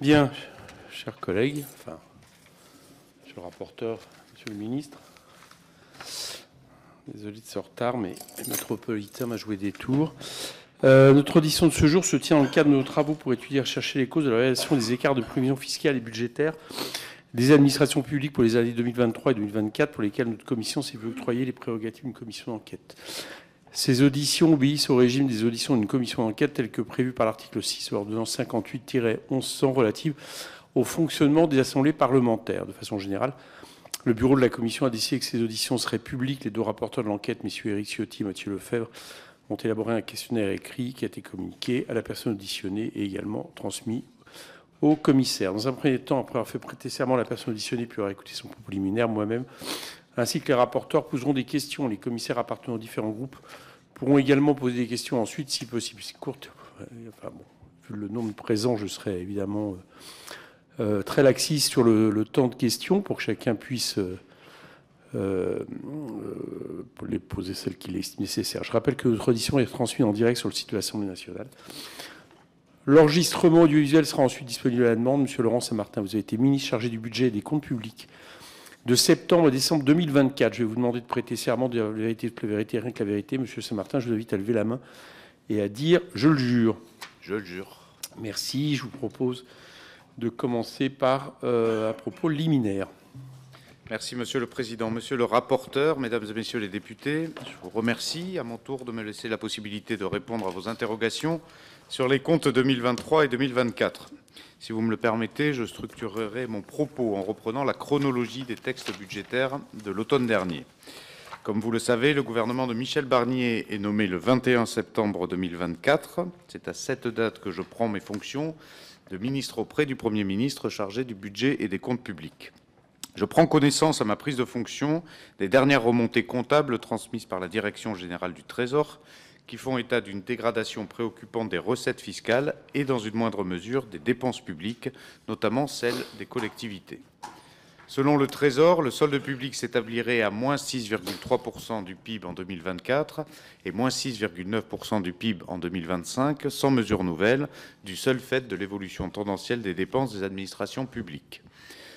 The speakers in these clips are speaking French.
Bien, chers collègues, enfin, monsieur le rapporteur, monsieur le ministre, désolé de ce retard, mais le métropolitain m'a joué des tours. Notre audition de ce jour se tient dans le cadre de nos travaux pour étudier et rechercher les causes de la réalisation des écarts de prévision fiscale et budgétaire des administrations publiques pour les années 2023 et 2024, pour lesquelles notre commission s'est vu octroyer les prérogatives d'une commission d'enquête. Ces auditions obéissent au régime des auditions d'une commission d'enquête tel que prévu par l'article 6 de l'ordonnance 58-1100 relative au fonctionnement des assemblées parlementaires. De façon générale, le bureau de la commission a décidé que ces auditions seraient publiques. Les deux rapporteurs de l'enquête, M. Éric Ciotti et Mathieu Lefebvre, ont élaboré un questionnaire écrit qui a été communiqué à la personne auditionnée et également transmis au commissaire. Dans un premier temps, après avoir fait prêter serment à la personne auditionnée puis avoir écouté son propos liminaire, moi-même, ainsi que les rapporteurs poseront des questions. Les commissaires appartenant aux différents groupes pourront également poser des questions ensuite, si possible. C'est courte. Enfin, bon, vu le nombre présent, je serai évidemment très laxiste sur le temps de questions pour que chacun puisse pour les poser celles qu'il est nécessaire. Je rappelle que notre audition est transmise en direct sur le site de l'Assemblée nationale. L'enregistrement audiovisuel sera ensuite disponible à la demande. Monsieur Laurent Saint-Martin, vous avez été ministre chargé du budget et des comptes publics de septembre à décembre 2024. Je vais vous demander de prêter serment de la vérité, de la vérité, rien que la vérité. Monsieur Saint-Martin, je vous invite à lever la main et à dire « Je le jure ». Je le jure. Merci. Je vous propose de commencer par un propos liminaire. Merci, Monsieur le Président. Monsieur le rapporteur, Mesdames et Messieurs les députés, je vous remercie à mon tour de me laisser la possibilité de répondre à vos interrogations sur les comptes 2023 et 2024. Si vous me le permettez, je structurerai mon propos en reprenant la chronologie des textes budgétaires de l'automne dernier. Comme vous le savez, le gouvernement de Michel Barnier est nommé le 21 septembre 2024. C'est à cette date que je prends mes fonctions de ministre auprès du Premier ministre chargé du budget et des comptes publics. Je prends connaissance à ma prise de fonction des dernières remontées comptables transmises par la Direction générale du Trésor qui font état d'une dégradation préoccupante des recettes fiscales et, dans une moindre mesure, des dépenses publiques, notamment celles des collectivités. Selon le Trésor, le solde public s'établirait à moins 6,3% du PIB en 2024 et moins 6,9% du PIB en 2025, sans mesure nouvelle, du seul fait de l'évolution tendancielle des dépenses des administrations publiques.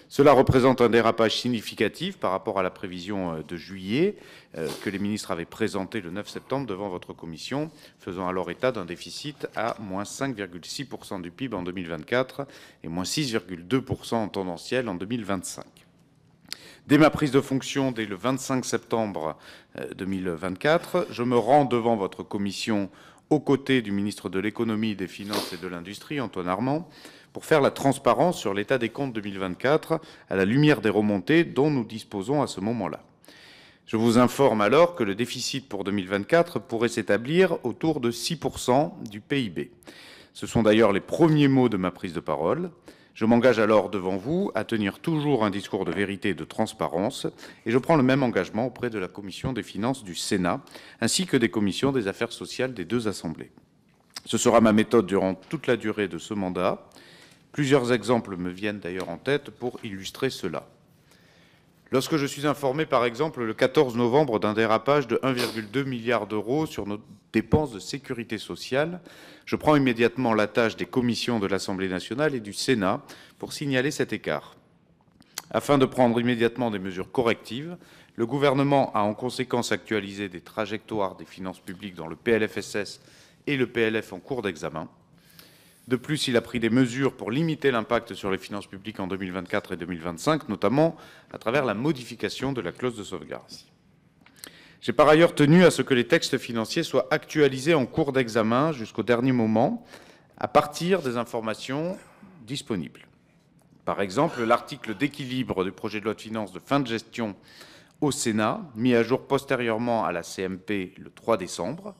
Cela représente un dérapage significatif par rapport à la prévision de juillet que les ministres avaient présentée le 9 septembre devant votre commission, faisant alors état d'un déficit à moins 5,6% du PIB en 2024 et moins 6,2% en tendanciel en 2025. Dès ma prise de fonction, dès le 25 septembre 2024, je me rends devant votre commission aux côtés du ministre de l'Économie, des Finances et de l'Industrie, Antoine Armand, pour faire la transparence sur l'état des comptes 2024 à la lumière des remontées dont nous disposons à ce moment-là. Je vous informe alors que le déficit pour 2024 pourrait s'établir autour de 6% du PIB. Ce sont d'ailleurs les premiers mots de ma prise de parole. Je m'engage alors devant vous à tenir toujours un discours de vérité et de transparence, et je prends le même engagement auprès de la Commission des finances du Sénat, ainsi que des commissions des affaires sociales des deux assemblées. Ce sera ma méthode durant toute la durée de ce mandat. Plusieurs exemples me viennent d'ailleurs en tête pour illustrer cela. Lorsque je suis informé, par exemple, le 14 novembre d'un dérapage de 1,2 milliard d'euros sur nos dépenses de sécurité sociale, je prends immédiatement la tâche des commissions de l'Assemblée nationale et du Sénat pour signaler cet écart. Afin de prendre immédiatement des mesures correctives, le gouvernement a en conséquence actualisé des trajectoires des finances publiques dans le PLFSS et le PLF en cours d'examen. De plus, il a pris des mesures pour limiter l'impact sur les finances publiques en 2024 et 2025, notamment à travers la modification de la clause de sauvegarde. J'ai par ailleurs tenu à ce que les textes financiers soient actualisés en cours d'examen jusqu'au dernier moment, à partir des informations disponibles. Par exemple, l'article d'équilibre du projet de loi de finances de fin de gestion au Sénat, mis à jour postérieurement à la CMP le 3 décembre,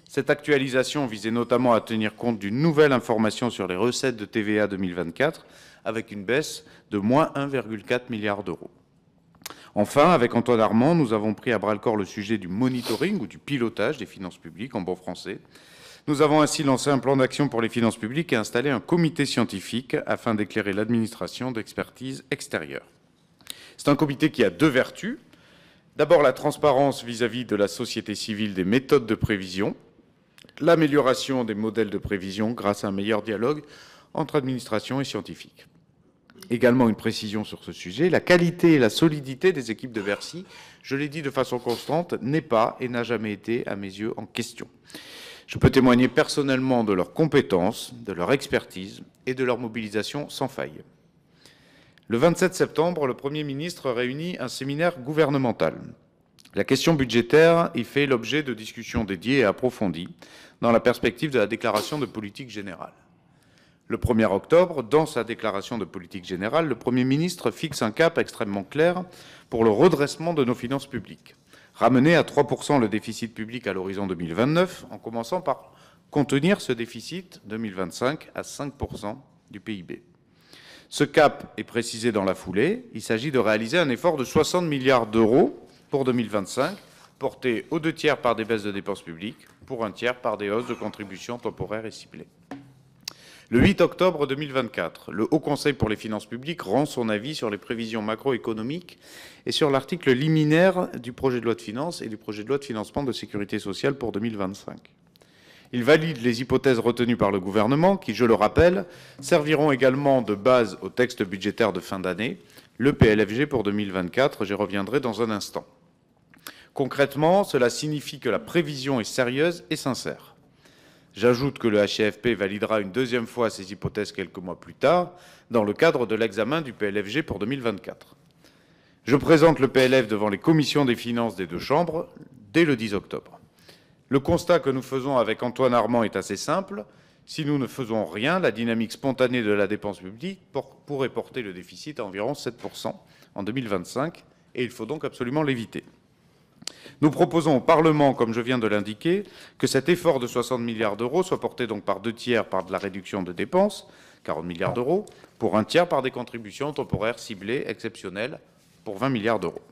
cette actualisation visait notamment à tenir compte d'une nouvelle information sur les recettes de TVA 2024, avec une baisse de moins 1,4 milliard d'euros. Enfin, avec Antoine Armand, nous avons pris à bras-le-corps le sujet du monitoring ou du pilotage des finances publiques en bon français. Nous avons ainsi lancé un plan d'action pour les finances publiques et installé un comité scientifique afin d'éclairer l'administration d'expertise extérieure. C'est un comité qui a deux vertus. D'abord, la transparence vis-à-vis de la société civile des méthodes de prévision, l'amélioration des modèles de prévision grâce à un meilleur dialogue entre administration et scientifiques. Également une précision sur ce sujet, la qualité et la solidité des équipes de Bercy, je l'ai dit de façon constante, n'est pas et n'a jamais été, à mes yeux, en question. Je peux témoigner personnellement de leurs compétences, de leur expertise et de leur mobilisation sans faille. Le 27 septembre, le Premier ministre réunit un séminaire gouvernemental. La question budgétaire y fait l'objet de discussions dédiées et approfondies dans la perspective de la déclaration de politique générale. Le 1er octobre, dans sa déclaration de politique générale, le Premier ministre fixe un cap extrêmement clair pour le redressement de nos finances publiques. Ramener à 3% le déficit public à l'horizon 2029, en commençant par contenir ce déficit 2025 à 5% du PIB. Ce cap est précisé dans la foulée. Il s'agit de réaliser un effort de 60 milliards d'euros pour 2025, porté aux 2/3 par des baisses de dépenses publiques, pour 1/3 par des hausses de contributions temporaires et ciblées. Le 8 octobre 2024, le Haut Conseil pour les finances publiques rend son avis sur les prévisions macroéconomiques et sur l'article liminaire du projet de loi de finances et du projet de loi de financement de sécurité sociale pour 2025. Il valide les hypothèses retenues par le gouvernement qui, je le rappelle, serviront également de base au texte budgétaire de fin d'année, le PLFG pour 2024, j'y reviendrai dans un instant. Concrètement, cela signifie que la prévision est sérieuse et sincère. J'ajoute que le HCFP validera une deuxième fois ces hypothèses quelques mois plus tard, dans le cadre de l'examen du PLFG pour 2024. Je présente le PLF devant les commissions des finances des deux chambres dès le 10 octobre. Le constat que nous faisons avec Antoine Armand est assez simple. Si nous ne faisons rien, la dynamique spontanée de la dépense publique pourrait porter le déficit à environ 7% en 2025, et il faut donc absolument l'éviter. Nous proposons au Parlement, comme je viens de l'indiquer, que cet effort de 60 milliards d'euros soit porté donc par 2/3 par de la réduction de dépenses, 40 milliards d'euros, pour 1/3 par des contributions temporaires ciblées exceptionnelles pour 20 milliards d'euros.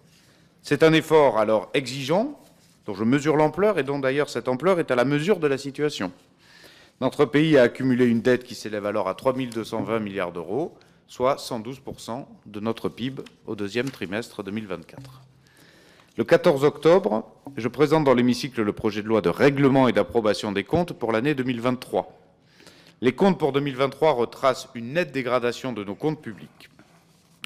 C'est un effort alors exigeant, dont je mesure l'ampleur et dont d'ailleurs cette ampleur est à la mesure de la situation. Notre pays a accumulé une dette qui s'élève alors à 3 220 milliards d'euros, soit 112% de notre PIB au deuxième trimestre 2024. Le 14 octobre, je présente dans l'hémicycle le projet de loi de règlement et d'approbation des comptes pour l'année 2023. Les comptes pour 2023 retracent une nette dégradation de nos comptes publics.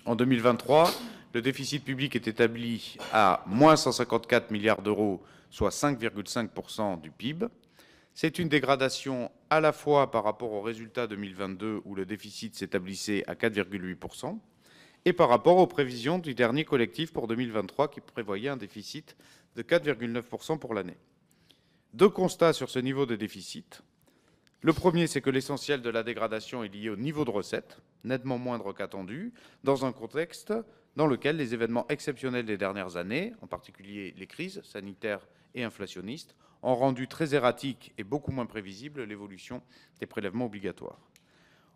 En 2023, le déficit public est établi à moins 154 milliards d'euros, soit 5,5% du PIB. C'est une dégradation à la fois par rapport au résultat 2022 où le déficit s'établissait à 4,8%, et par rapport aux prévisions du dernier collectif pour 2023 qui prévoyait un déficit de 4,9% pour l'année. Deux constats sur ce niveau de déficit. Le premier, c'est que l'essentiel de la dégradation est lié au niveau de recettes, nettement moindre qu'attendu, dans un contexte dans lequel les événements exceptionnels des dernières années, en particulier les crises sanitaires et inflationnistes, ont rendu très erratique et beaucoup moins prévisible l'évolution des prélèvements obligatoires.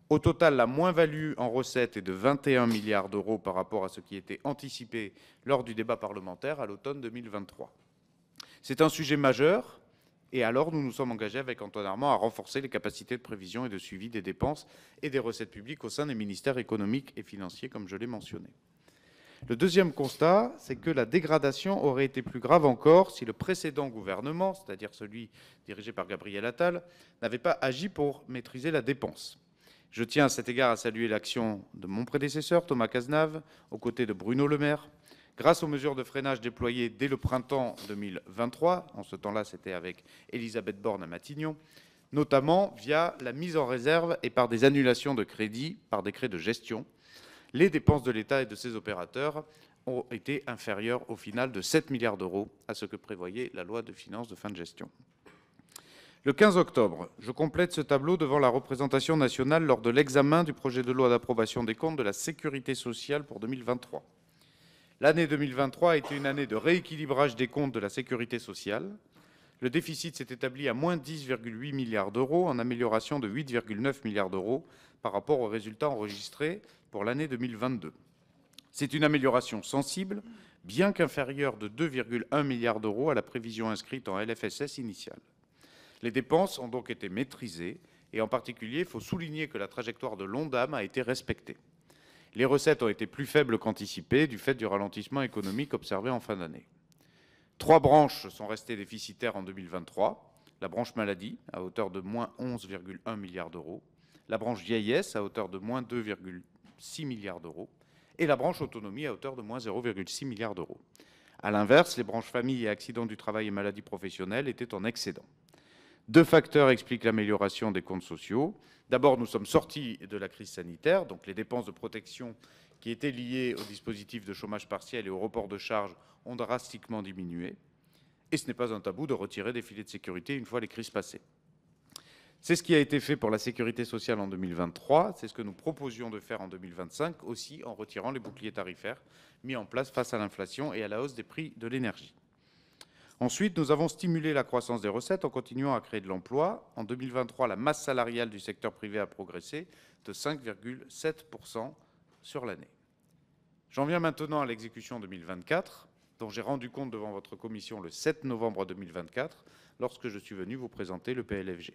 Au total, la moins-value en recettes est de 21 milliards d'euros par rapport à ce qui était anticipé lors du débat parlementaire à l'automne 2023. C'est un sujet majeur, et alors nous nous sommes engagés avec Antoine Armand à renforcer les capacités de prévision et de suivi des dépenses et des recettes publiques au sein des ministères économiques et financiers, comme je l'ai mentionné. Le deuxième constat, c'est que la dégradation aurait été plus grave encore si le précédent gouvernement, c'est-à-dire celui dirigé par Gabriel Attal, n'avait pas agi pour maîtriser la dépense. Je tiens à cet égard à saluer l'action de mon prédécesseur, Thomas Cazenave, aux côtés de Bruno Le Maire. Grâce aux mesures de freinage déployées dès le printemps 2023, en ce temps-là c'était avec Elisabeth Borne à Matignon, notamment via la mise en réserve et par des annulations de crédits par décret de gestion, les dépenses de l'État et de ses opérateurs ont été inférieures au final de 7 milliards d'euros à ce que prévoyait la loi de finances de fin de gestion. Le 15 octobre, je complète ce tableau devant la représentation nationale lors de l'examen du projet de loi d'approbation des comptes de la sécurité sociale pour 2023. L'année 2023 a été une année de rééquilibrage des comptes de la sécurité sociale. Le déficit s'est établi à moins 10,8 milliards d'euros, en amélioration de 8,9 milliards d'euros par rapport aux résultats enregistrés pour l'année 2022. C'est une amélioration sensible, bien qu'inférieure de 2,1 milliards d'euros à la prévision inscrite en LFSS initiale. Les dépenses ont donc été maîtrisées et en particulier, il faut souligner que la trajectoire de l'ONDAM a été respectée. Les recettes ont été plus faibles qu'anticipées du fait du ralentissement économique observé en fin d'année. 3 branches sont restées déficitaires en 2023. La branche maladie, à hauteur de moins 11,1 milliards d'euros. la branche vieillesse à hauteur de moins 2,6 milliards d'euros et la branche autonomie à hauteur de moins 0,6 milliards d'euros. A l'inverse, les branches famille et accidents du travail et maladies professionnelles étaient en excédent. Deux facteurs expliquent l'amélioration des comptes sociaux. D'abord, nous sommes sortis de la crise sanitaire, donc les dépenses de protection qui étaient liées au dispositif de chômage partiel et au report de charges ont drastiquement diminué. Et ce n'est pas un tabou de retirer des filets de sécurité une fois les crises passées. C'est ce qui a été fait pour la sécurité sociale en 2023, c'est ce que nous proposions de faire en 2025, aussi en retirant les boucliers tarifaires mis en place face à l'inflation et à la hausse des prix de l'énergie. Ensuite, nous avons stimulé la croissance des recettes en continuant à créer de l'emploi. En 2023, la masse salariale du secteur privé a progressé de 5,7% sur l'année. J'en viens maintenant à l'exécution 2024, dont j'ai rendu compte devant votre commission le 7 novembre 2024, lorsque je suis venu vous présenter le PLFG.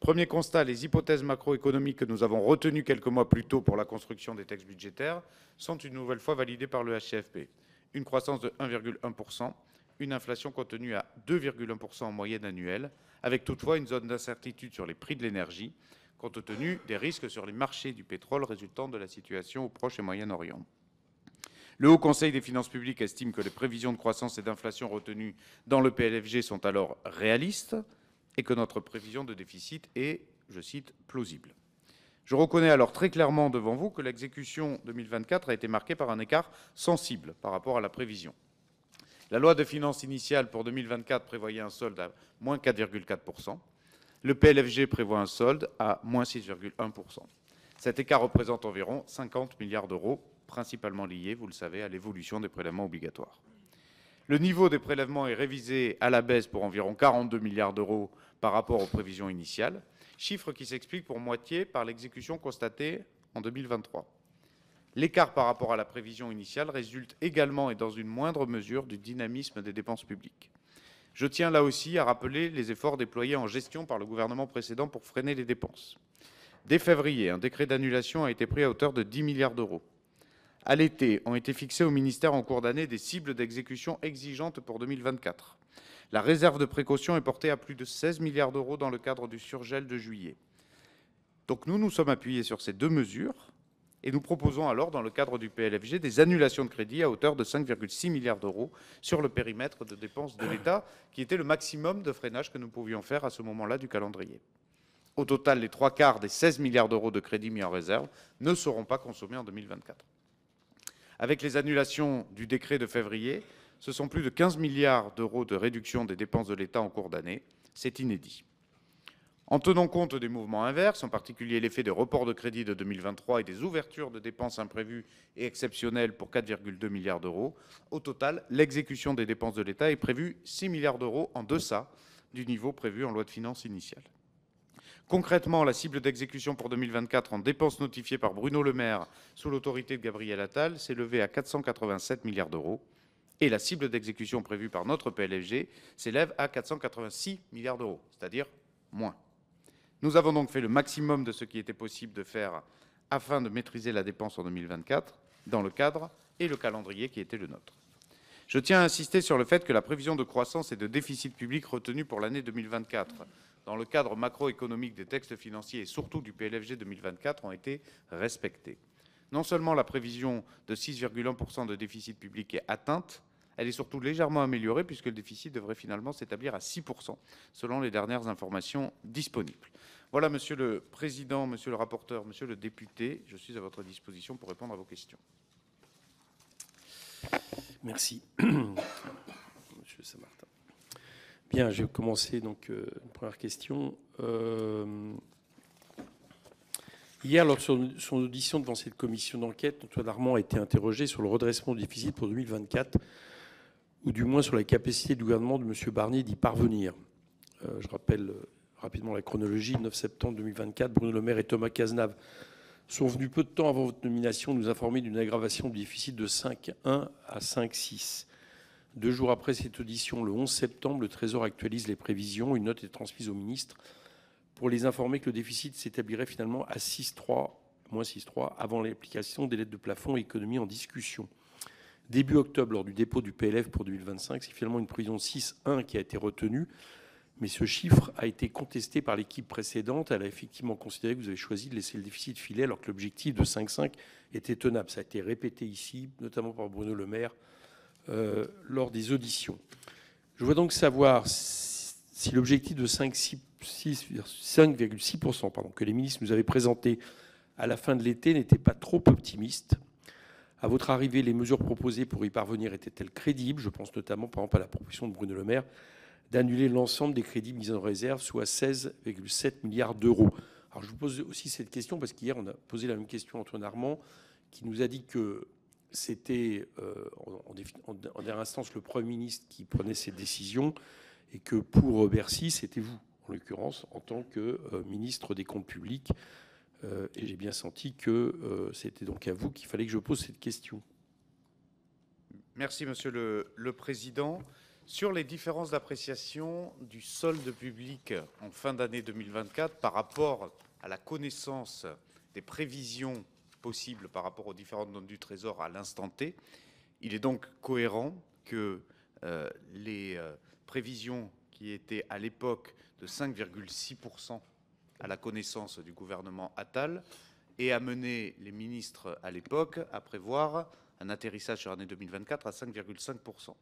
Premier constat, les hypothèses macroéconomiques que nous avons retenues quelques mois plus tôt pour la construction des textes budgétaires sont une nouvelle fois validées par le HCFP. Une croissance de 1,1%, une inflation contenue à 2,1% en moyenne annuelle, avec toutefois une zone d'incertitude sur les prix de l'énergie, compte tenu des risques sur les marchés du pétrole résultant de la situation au Proche et Moyen-Orient. Le Haut Conseil des finances publiques estime que les prévisions de croissance et d'inflation retenues dans le PLFG sont alors réalistes et que notre prévision de déficit est, je cite, plausible. Je reconnais alors très clairement devant vous que l'exécution 2024 a été marquée par un écart sensible par rapport à la prévision. La loi de finances initiale pour 2024 prévoyait un solde à moins 4,4%. Le PLFG prévoit un solde à moins 6,1%. Cet écart représente environ 50 milliards d'euros, principalement liés, vous le savez, à l'évolution des prélèvements obligatoires. Le niveau des prélèvements est révisé à la baisse pour environ 42 milliards d'euros par rapport aux prévisions initiales, chiffre qui s'explique pour moitié par l'exécution constatée en 2023. L'écart par rapport à la prévision initiale résulte également et dans une moindre mesure du dynamisme des dépenses publiques. Je tiens là aussi à rappeler les efforts déployés en gestion par le gouvernement précédent pour freiner les dépenses. Dès février, un décret d'annulation a été pris à hauteur de 10 milliards d'euros. À l'été, ont été fixées au ministère en cours d'année des cibles d'exécution exigeantes pour 2024. La réserve de précaution est portée à plus de 16 milliards d'euros dans le cadre du surgel de juillet. Donc nous sommes appuyés sur ces deux mesures et nous proposons alors, dans le cadre du PLFG, des annulations de crédit à hauteur de 5,6 milliards d'euros sur le périmètre de dépenses de l'État, qui était le maximum de freinage que nous pouvions faire à ce moment-là du calendrier. Au total, les 3/4 des 16 milliards d'euros de crédits mis en réserve ne seront pas consommés en 2024. Avec les annulations du décret de février, ce sont plus de 15 milliards d'euros de réduction des dépenses de l'État en cours d'année. C'est inédit. En tenant compte des mouvements inverses, en particulier l'effet des reports de crédit de 2023 et des ouvertures de dépenses imprévues et exceptionnelles pour 4,2 milliards d'euros, au total, l'exécution des dépenses de l'État est prévue 6 milliards d'euros en deçà du niveau prévu en loi de finances initiale. Concrètement, la cible d'exécution pour 2024 en dépenses notifiées par Bruno Le Maire sous l'autorité de Gabriel Attal s'est levée à 487 milliards d'euros et la cible d'exécution prévue par notre PLFG s'élève à 486 milliards d'euros, c'est-à-dire moins. Nous avons donc fait le maximum de ce qui était possible de faire afin de maîtriser la dépense en 2024 dans le cadre et le calendrier qui était le nôtre. Je tiens à insister sur le fait que la prévision de croissance et de déficit public retenue pour l'année 2024 dans le cadre macroéconomique des textes financiers et surtout du PLFG 2024 ont été respectées. Non seulement la prévision de 6,1% de déficit public est atteinte, elle est surtout légèrement améliorée puisque le déficit devrait finalement s'établir à 6% selon les dernières informations disponibles. Voilà, Monsieur le Président, Monsieur le rapporteur, Monsieur le député, je suis à votre disposition pour répondre à vos questions. Merci, Monsieur Saint-Martin. Bien, je vais commencer donc une première question. Hier, lors de son audition devant cette commission d'enquête, Antoine Armand a été interrogé sur le redressement du déficit pour 2024, ou du moins sur la capacité du gouvernement de M. Barnier d'y parvenir. Je rappelle rapidement la chronologie. Le 9 septembre 2024, Bruno Le Maire et Thomas Cazenave sont venus peu de temps avant votre nomination nous informer d'une aggravation du déficit de 5,1 à 5,6. 2 jours après cette audition, le 11 septembre, le Trésor actualise les prévisions. Une note est transmise au ministre pour les informer que le déficit s'établirait finalement à 6,3, moins 6,3, avant l'application des lettres de plafond et économie en discussion. Début octobre, lors du dépôt du PLF pour 2025, c'est finalement une prévision de 6,1 qui a été retenue, mais ce chiffre a été contesté par l'équipe précédente. Elle a effectivement considéré que vous avez choisi de laisser le déficit filer alors que l'objectif de 5,5 était tenable. Ça a été répété ici, notamment par Bruno Le Maire, lors des auditions. Je voudrais donc savoir si l'objectif de 5,6% que les ministres nous avaient présenté à la fin de l'été n'était pas trop optimiste. À votre arrivée, les mesures proposées pour y parvenir étaient-elles crédibles? Je pense notamment, par exemple, à la proposition de Bruno Le Maire d'annuler l'ensemble des crédits mis en réserve, soit 16,7 milliards d'euros. Alors je vous pose aussi cette question parce qu'hier, on a posé la même question à Antoine Armand, qui nous a dit que c'était, en dernière instance, le Premier ministre qui prenait ces décisions et que pour Bercy, c'était vous, en l'occurrence, en tant que ministre des Comptes publics. Et j'ai bien senti que c'était donc à vous qu'il fallait que je pose cette question. Merci, Monsieur le Président. Sur les différences d'appréciation du solde public en fin d'année 2024 par rapport à la connaissance des prévisions possibles par rapport aux différentes notes du Trésor à l'instant T, il est donc cohérent que les prévisions qui étaient à l'époque de 5,6% à la connaissance du gouvernement Attal aient amené les ministres à l'époque à prévoir un atterrissage sur l'année 2024 à 5,5%.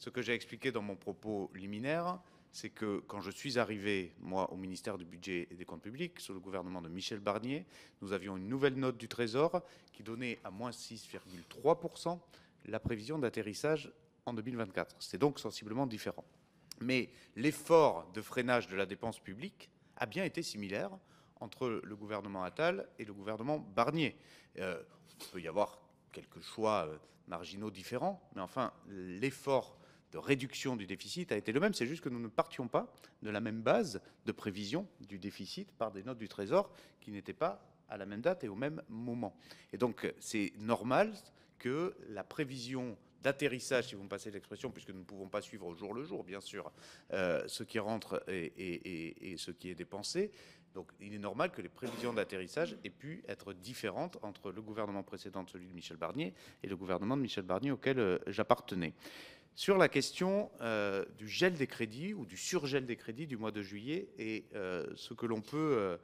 Ce que j'ai expliqué dans mon propos liminaire, c'est que quand je suis arrivé, moi, au ministère du Budget et des Comptes publics, sous le gouvernement de Michel Barnier, nous avions une nouvelle note du Trésor qui donnait à moins 6,3% la prévision d'atterrissage en 2024. C'est donc sensiblement différent. Mais l'effort de freinage de la dépense publique a bien été similaire entre le gouvernement Attal et le gouvernement Barnier. Il peut y avoir quelques choix marginaux différents, mais enfin, l'effort de réduction du déficit a été le même. C'est juste que nous ne partions pas de la même base de prévision du déficit par des notes du Trésor qui n'étaient pas à la même date et au même moment. Et donc, c'est normal que la prévision d'atterrissage, si vous me passez l'expression, puisque nous ne pouvons pas suivre au jour le jour, bien sûr, ce qui rentre et ce qui est dépensé. Donc, il est normal que les prévisions d'atterrissage aient pu être différentes entre le gouvernement précédent, celui de Michel Barnier, et le gouvernement de Michel Barnier auquel j'appartenais. Sur la question du gel des crédits ou du surgel des crédits du mois de juillet et ce que l'on peut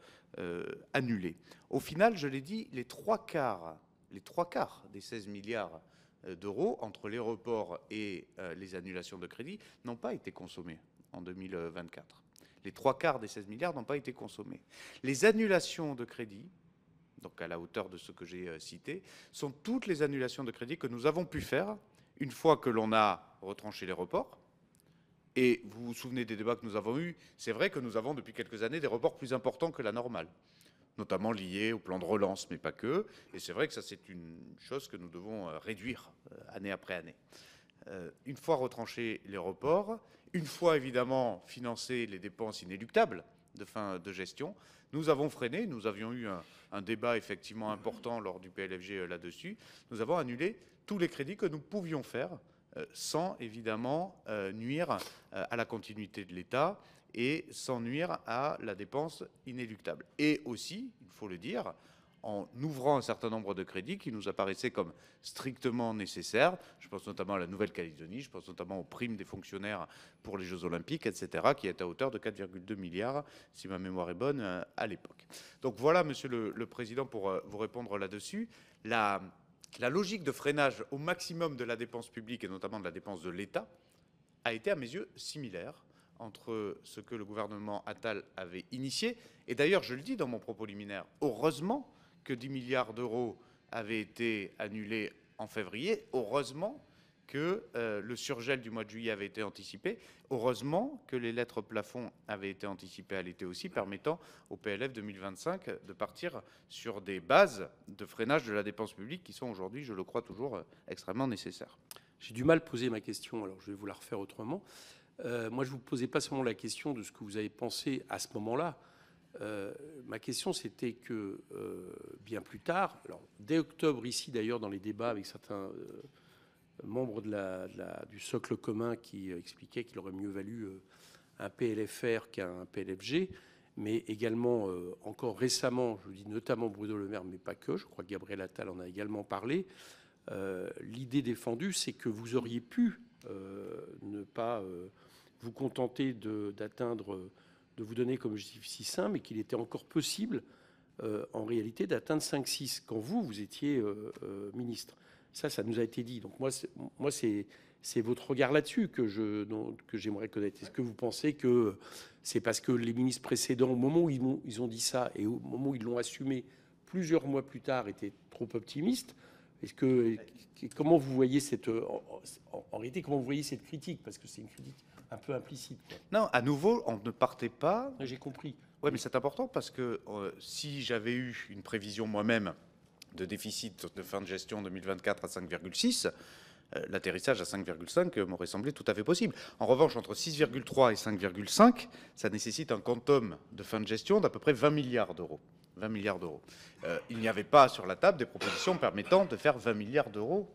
annuler. Au final, je l'ai dit, les trois quarts des 16 milliards d'euros entre les reports et les annulations de crédits n'ont pas été consommés en 2024. Les trois quarts des 16 milliards n'ont pas été consommés. Les annulations de crédits, donc à la hauteur de ce que j'ai cité, sont toutes les annulations de crédits que nous avons pu faire une fois que l'on a retranché les reports. Et vous vous souvenez des débats que nous avons eus, c'est vrai que nous avons depuis quelques années des reports plus importants que la normale, notamment liés au plan de relance, mais pas que. Et c'est vrai que ça, c'est une chose que nous devons réduire année après année. Une fois retranchés les reports, une fois évidemment financé les dépenses inéluctables de fin de gestion, nous avons freiné, nous avions eu un débat effectivement important lors du PLFG là-dessus, nous avons annulé tous les crédits que nous pouvions faire sans évidemment nuire à la continuité de l'État et sans nuire à la dépense inéluctable. Et aussi, il faut le dire, en ouvrant un certain nombre de crédits qui nous apparaissaient comme strictement nécessaires. Je pense notamment à la Nouvelle-Calédonie, je pense notamment aux primes des fonctionnaires pour les Jeux Olympiques, etc., qui est à hauteur de 4,2 milliards, si ma mémoire est bonne, à l'époque. Donc voilà, Monsieur le Président, pour vous répondre là-dessus. La logique de freinage au maximum de la dépense publique, et notamment de la dépense de l'État, a été à mes yeux similaire entre ce que le gouvernement Attal avait initié. Et d'ailleurs, je le dis dans mon propos liminaire, heureusement que 10 milliards d'euros avaient été annulés en février, heureusement que le surgel du mois de juillet avait été anticipé, heureusement que les lettres plafond avaient été anticipées à l'été aussi, permettant au PLF 2025 de partir sur des bases de freinage de la dépense publique qui sont aujourd'hui, je le crois, toujours extrêmement nécessaires. J'ai du mal à poser ma question, alors je vais vous la refaire autrement. Moi, je ne vous posais pas seulement la question de ce que vous avez pensé à ce moment-là. Ma question, c'était que bien plus tard, alors, dès octobre, ici d'ailleurs, dans les débats avec certains membres du socle commun qui expliquaient qu'il aurait mieux valu un PLFR qu'un PLFG, mais également, encore récemment, je vous dis notamment Bruno Le Maire, mais pas que, je crois que Gabriel Attal en a également parlé, l'idée défendue, c'est que vous auriez pu ne pas vous contentez d'atteindre, de vous donner comme objectif 6,1, mais qu'il était encore possible, en réalité, d'atteindre 5,6 quand vous étiez ministre. Ça nous a été dit. Donc moi, c'est votre regard là-dessus que j'aimerais connaître. Est-ce que vous pensez que c'est parce que les ministres précédents, au moment où ils ont dit ça et au moment où ils l'ont assumé plusieurs mois plus tard, étaient trop optimistes? Comment vous voyez en réalité, comment vous voyez cette critique? Parce que c'est une critique un peu implicite, quoi. Non, à nouveau, on ne partait pas. J'ai compris. Oui, mais c'est important parce que si j'avais eu une prévision moi-même de déficit de fin de gestion 2024 à 5,6, l'atterrissage à 5,5 m'aurait semblé tout à fait possible. En revanche, entre 6,3 et 5,5, ça nécessite un quantum de fin de gestion d'à peu près 20 milliards d'euros. 20 milliards d'euros. Il n'y avait pas sur la table des propositions permettant de faire 20 milliards d'euros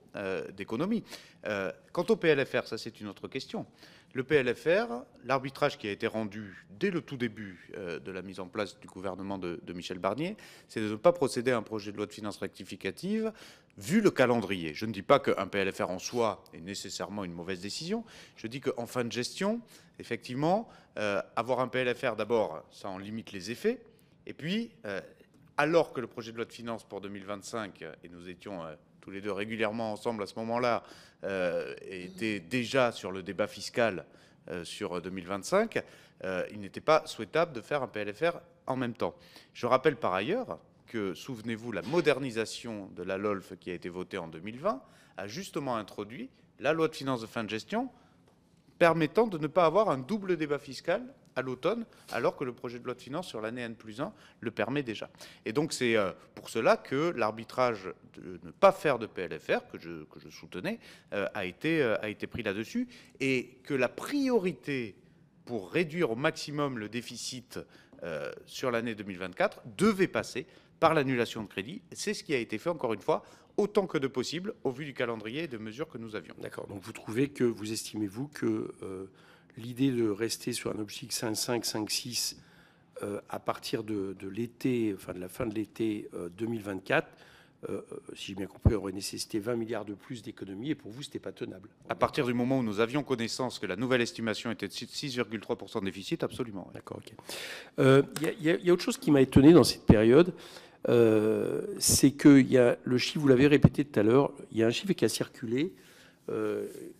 d'économies. Quant au PLFR, ça c'est une autre question. Le PLFR, l'arbitrage qui a été rendu dès le tout début de la mise en place du gouvernement de Michel Barnier, c'est de ne pas procéder à un projet de loi de finances rectificative vu le calendrier. Je ne dis pas qu'un PLFR en soi est nécessairement une mauvaise décision. Je dis qu'en fin de gestion, effectivement, avoir un PLFR, d'abord, ça en limite les effets. Et puis, alors que le projet de loi de finances pour 2025, et nous étions tous les deux régulièrement ensemble à ce moment-là, était déjà sur le débat fiscal sur 2025, il n'était pas souhaitable de faire un PLFR en même temps. Je rappelle par ailleurs que, souvenez-vous, la modernisation de la LOLF qui a été votée en 2020 a justement introduit la loi de finances de fin de gestion permettant de ne pas avoir un double débat fiscal à l'automne, alors que le projet de loi de finances sur l'année N+1 le permet déjà. Et donc c'est pour cela que l'arbitrage de ne pas faire de PLFR, que je soutenais, a été pris là-dessus, et que la priorité pour réduire au maximum le déficit sur l'année 2024 devait passer par l'annulation de crédit. C'est ce qui a été fait, encore une fois, autant que de possible, au vu du calendrier et de mesures que nous avions. D'accord. Donc vous estimez-vous que l'idée de rester sur un objectif 5,5, 5,6 à partir de l'été, enfin de la fin de l'été 2024, si j'ai bien compris, aurait nécessité 20 milliards de plus d'économies, et pour vous, ce n'était pas tenable? À partir du moment où nous avions connaissance que la nouvelle estimation était de 6,3% de déficit, absolument. Oui. D'accord, ok. Il y a autre chose qui m'a étonné dans cette période, c'est qu'il y a le chiffre, vous l'avez répété tout à l'heure, il y a un chiffre qui a circulé,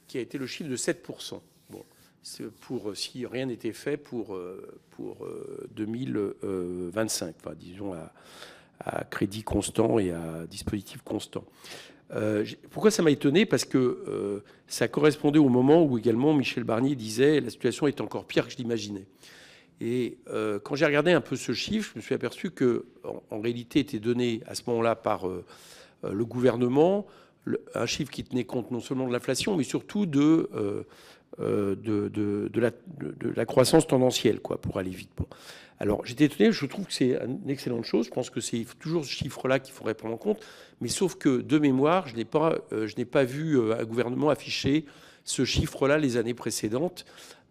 qui a été le chiffre de 7%. Bon, c'est pour, si rien n'était fait pour 2025, enfin, disons à crédit constant et à dispositif constant. Pourquoi ça m'a étonné? Parce que ça correspondait au moment où également Michel Barnier disait la situation est encore pire que je l'imaginais. Et quand j'ai regardé un peu ce chiffre, je me suis aperçu que en réalité était donné à ce moment-là par le gouvernement un chiffre qui tenait compte non seulement de l'inflation, mais surtout de la croissance tendancielle, quoi, pour aller vite. Bon. Alors j'étais étonné, je trouve que c'est une excellente chose, je pense que c'est toujours ce chiffre-là qu'il faudrait prendre en compte, mais sauf que de mémoire, je n'ai pas vu un gouvernement afficher ce chiffre-là les années précédentes.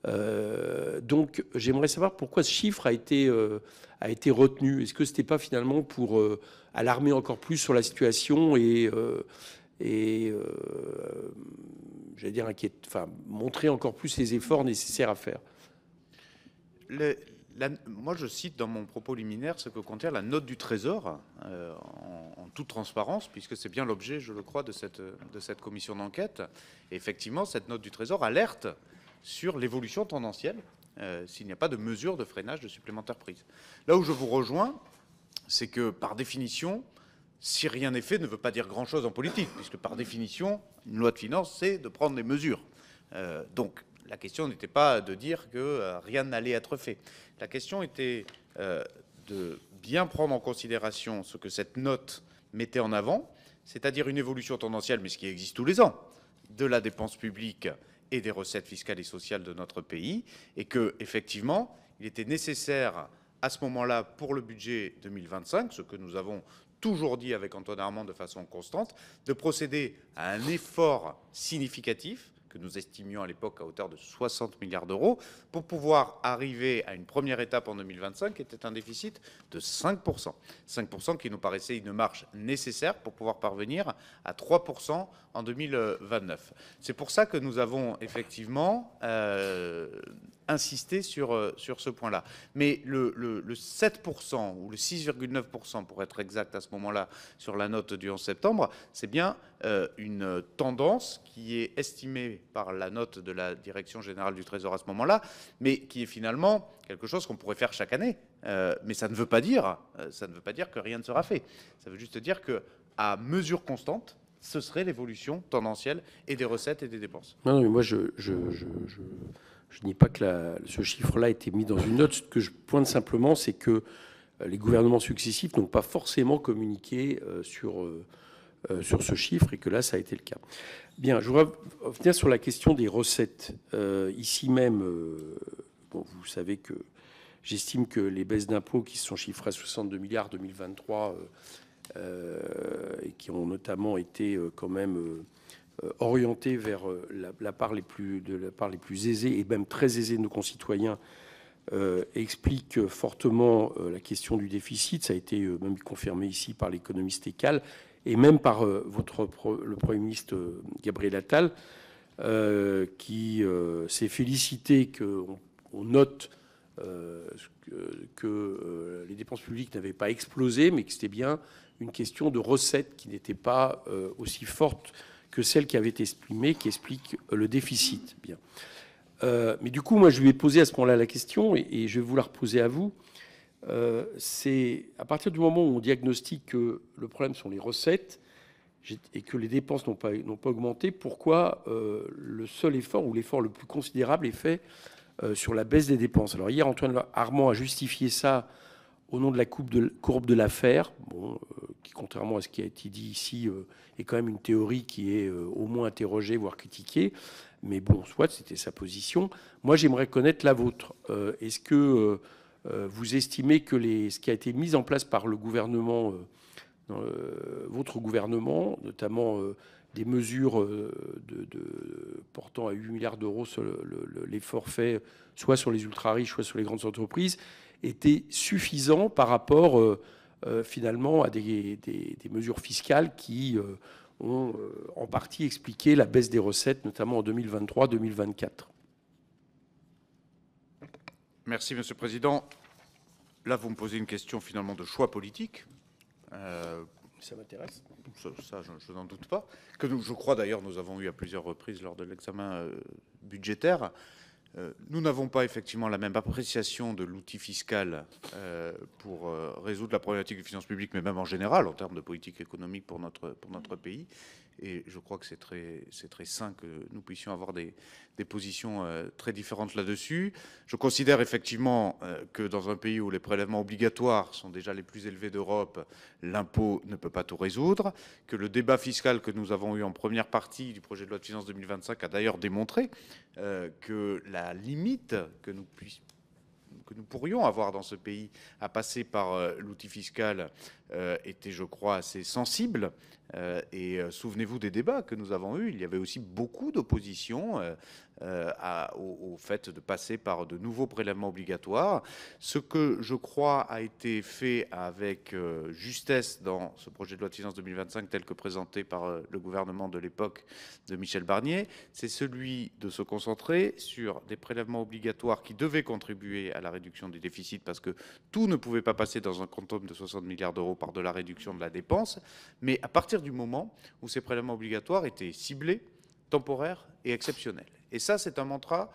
Donc j'aimerais savoir pourquoi ce chiffre a été retenu. Est-ce que ce n'était pas finalement pour alarmer encore plus sur la situation et j'allais dire montrer encore plus les efforts nécessaires à faire? Moi, je cite dans mon propos liminaire ce que contient la note du Trésor, en toute transparence, puisque c'est bien l'objet, je le crois, de cette commission d'enquête. Et effectivement, cette note du Trésor alerte sur l'évolution tendancielle, s'il n'y a pas de mesure de freinage de supplémentaires prises. Là où je vous rejoins, c'est que, par définition, si rien n'est fait, ne veut pas dire grand-chose en politique, puisque par définition, une loi de finances, c'est de prendre des mesures. Donc, la question n'était pas de dire que rien n'allait être fait. La question était de bien prendre en considération ce que cette note mettait en avant, c'est-à-dire une évolution tendancielle, mais ce qui existe tous les ans, de la dépense publique et des recettes fiscales et sociales de notre pays, et que, effectivement, il était nécessaire à ce moment-là, pour le budget 2025, ce que nous avons toujours dit avec Antoine Armand de façon constante, de procéder à un effort significatif que nous estimions à l'époque à hauteur de 60 milliards d'euros, pour pouvoir arriver à une première étape en 2025 qui était un déficit de 5%. 5% qui nous paraissait une marge nécessaire pour pouvoir parvenir à 3% en 2029. C'est pour ça que nous avons effectivement insisté sur ce point-là. Mais le 7% ou le 6,9% pour être exact à ce moment-là sur la note du 11 septembre, c'est bien une tendance qui est estimée par la note de la Direction générale du Trésor à ce moment-là, mais qui est finalement quelque chose qu'on pourrait faire chaque année. Mais ça ne veut pas dire que rien ne sera fait. Ça veut juste dire qu'à mesure constante, ce serait l'évolution tendancielle et des recettes et des dépenses. Non, mais moi, je nie pas que ce chiffre-là a été mis dans une note. Ce que je pointe simplement, c'est que les gouvernements successifs n'ont pas forcément communiqué sur ce chiffre et que là, ça a été le cas. Bien, je voudrais revenir sur la question des recettes. Ici même, bon, vous savez que j'estime que les baisses d'impôts qui sont chiffrées à 62 milliards 2023 et qui ont notamment été quand même orientées vers la part les plus aisées et même très aisées de nos concitoyens expliquent fortement la question du déficit. Ça a été même confirmé ici par l'économiste Ekal et même par le Premier ministre Gabriel Attal, qui s'est félicité qu'on note que les dépenses publiques n'avaient pas explosé, mais que c'était bien une question de recettes qui n'était pas aussi forte que celle qui avait été exprimée, qui explique le déficit. Bien. Mais du coup, moi, je lui ai posé à ce moment-là la question, et je vais vous la reposer à vous. C'est à partir du moment où on diagnostique que le problème sont les recettes et que les dépenses n'ont pas augmenté, pourquoi le seul effort ou l'effort le plus considérable est fait sur la baisse des dépenses? Alors hier, Antoine Armand a justifié ça au nom de la courbe de l'affaire, bon, qui, contrairement à ce qui a été dit ici, est quand même une théorie qui est au moins interrogée, voire critiquée. Mais bon, soit, c'était sa position. Moi, j'aimerais connaître la vôtre. Est-ce que vous estimez que ce qui a été mis en place par le gouvernement, votre gouvernement, notamment des mesures portant à 8 milliards d'euros sur l'effort fait soit sur les ultra-riches, soit sur les grandes entreprises, était suffisant par rapport finalement à des mesures fiscales qui ont en partie expliqué la baisse des recettes, notamment en 2023-2024. Merci, Monsieur le Président. Là, vous me posez une question finalement de choix politique. Ça m'intéresse. Ça, je n'en doute pas. Je crois d'ailleurs, nous avons eu à plusieurs reprises lors de l'examen budgétaire. Nous n'avons pas effectivement la même appréciation de l'outil fiscal pour résoudre la problématique des finances publiques, mais même en général, en termes de politique économique pour notre pays. Et je crois que c'est très sain que nous puissions avoir des positions très différentes là-dessus. Je considère effectivement que dans un pays où les prélèvements obligatoires sont déjà les plus élevés d'Europe, l'impôt ne peut pas tout résoudre, que le débat fiscal que nous avons eu en première partie du projet de loi de finances 2025 a d'ailleurs démontré que la limite que nous pourrions avoir dans ce pays à passer par l'outil fiscal était, je crois, assez sensible. Et souvenez-vous des débats que nous avons eus. Il y avait aussi beaucoup d'opposition au fait de passer par de nouveaux prélèvements obligatoires. Ce que je crois a été fait avec justesse dans ce projet de loi de finances 2025 tel que présenté par le gouvernement de l'époque de Michel Barnier, c'est celui de se concentrer sur des prélèvements obligatoires qui devaient contribuer à la réduction du déficit parce que tout ne pouvait pas passer dans un quantum de 60 milliards d'euros par de la réduction de la dépense, mais à partir du moment où ces prélèvements obligatoires étaient ciblés, temporaires et exceptionnels. Et ça, c'est un mantra,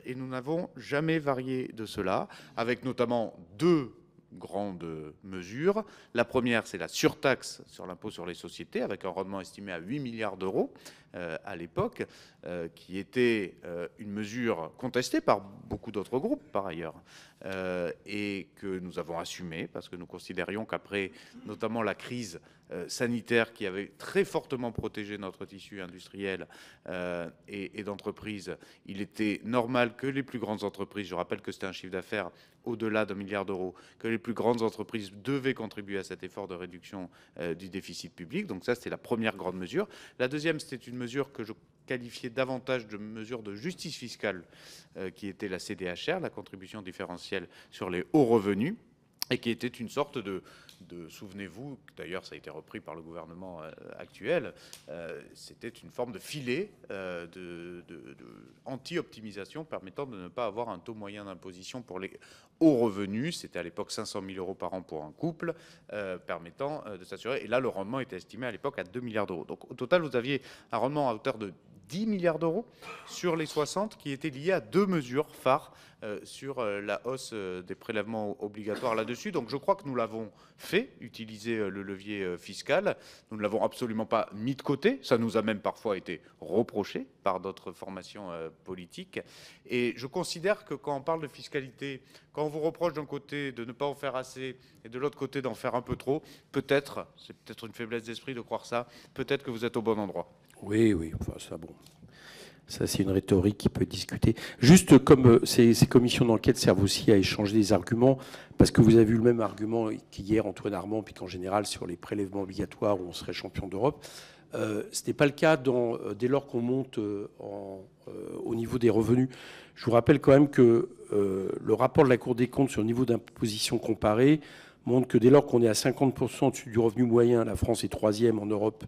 et nous n'avons jamais varié de cela, avec notamment deux grandes mesures. La première, c'est la surtaxe sur l'impôt sur les sociétés, avec un rendement estimé à 8 milliards d'euros à l'époque, qui était une mesure contestée par beaucoup d'autres groupes, par ailleurs, et que nous avons assumée, parce que nous considérions qu'après, notamment la crise sanitaire qui avait très fortement protégé notre tissu industriel et d'entreprise, il était normal que les plus grandes entreprises, je rappelle que c'était un chiffre d'affaires au-delà d'1 milliard d'euros, que les plus grandes entreprises devaient contribuer à cet effort de réduction du déficit public. Donc ça, c'était la première grande mesure. La deuxième, c'était une mesure que je qualifiais davantage de mesure de justice fiscale, qui était la CDHR, la contribution différentielle sur les hauts revenus, et qui était une sorte de souvenez-vous, d'ailleurs ça a été repris par le gouvernement actuel, c'était une forme de filet anti-optimisation permettant de ne pas avoir un taux moyen d'imposition pour les hauts revenus. C'était à l'époque 500 000 euros par an pour un couple, permettant de s'assurer. Et là, le rendement était estimé à l'époque à 2 milliards d'euros. Donc au total, vous aviez un rendement à hauteur de 10 milliards d'euros sur les 60 qui étaient liés à deux mesures phares sur la hausse des prélèvements obligatoires là-dessus. Donc je crois que nous l'avons fait, utiliser le levier fiscal. Nous ne l'avons absolument pas mis de côté. Ça nous a même parfois été reproché par d'autres formations politiques. Et je considère que quand on parle de fiscalité, quand on vous reproche d'un côté de ne pas en faire assez et de l'autre côté d'en faire un peu trop, peut-être, c'est peut-être une faiblesse d'esprit de croire ça, peut-être que vous êtes au bon endroit. Oui, enfin ça, bon. Ça, c'est une rhétorique qui peut discuter. Juste comme ces commissions d'enquête servent aussi à échanger des arguments, parce que vous avez eu le même argument qu'hier, Antoine Armand, puis qu'en général, sur les prélèvements obligatoires où on serait champion d'Europe. Ce n'est pas le cas dès lors qu'on monte au niveau des revenus. Je vous rappelle quand même que le rapport de la Cour des comptes sur le niveau d'imposition comparé montre que dès lors qu'on est à 50% au-dessus du revenu moyen, la France est troisième en Europe,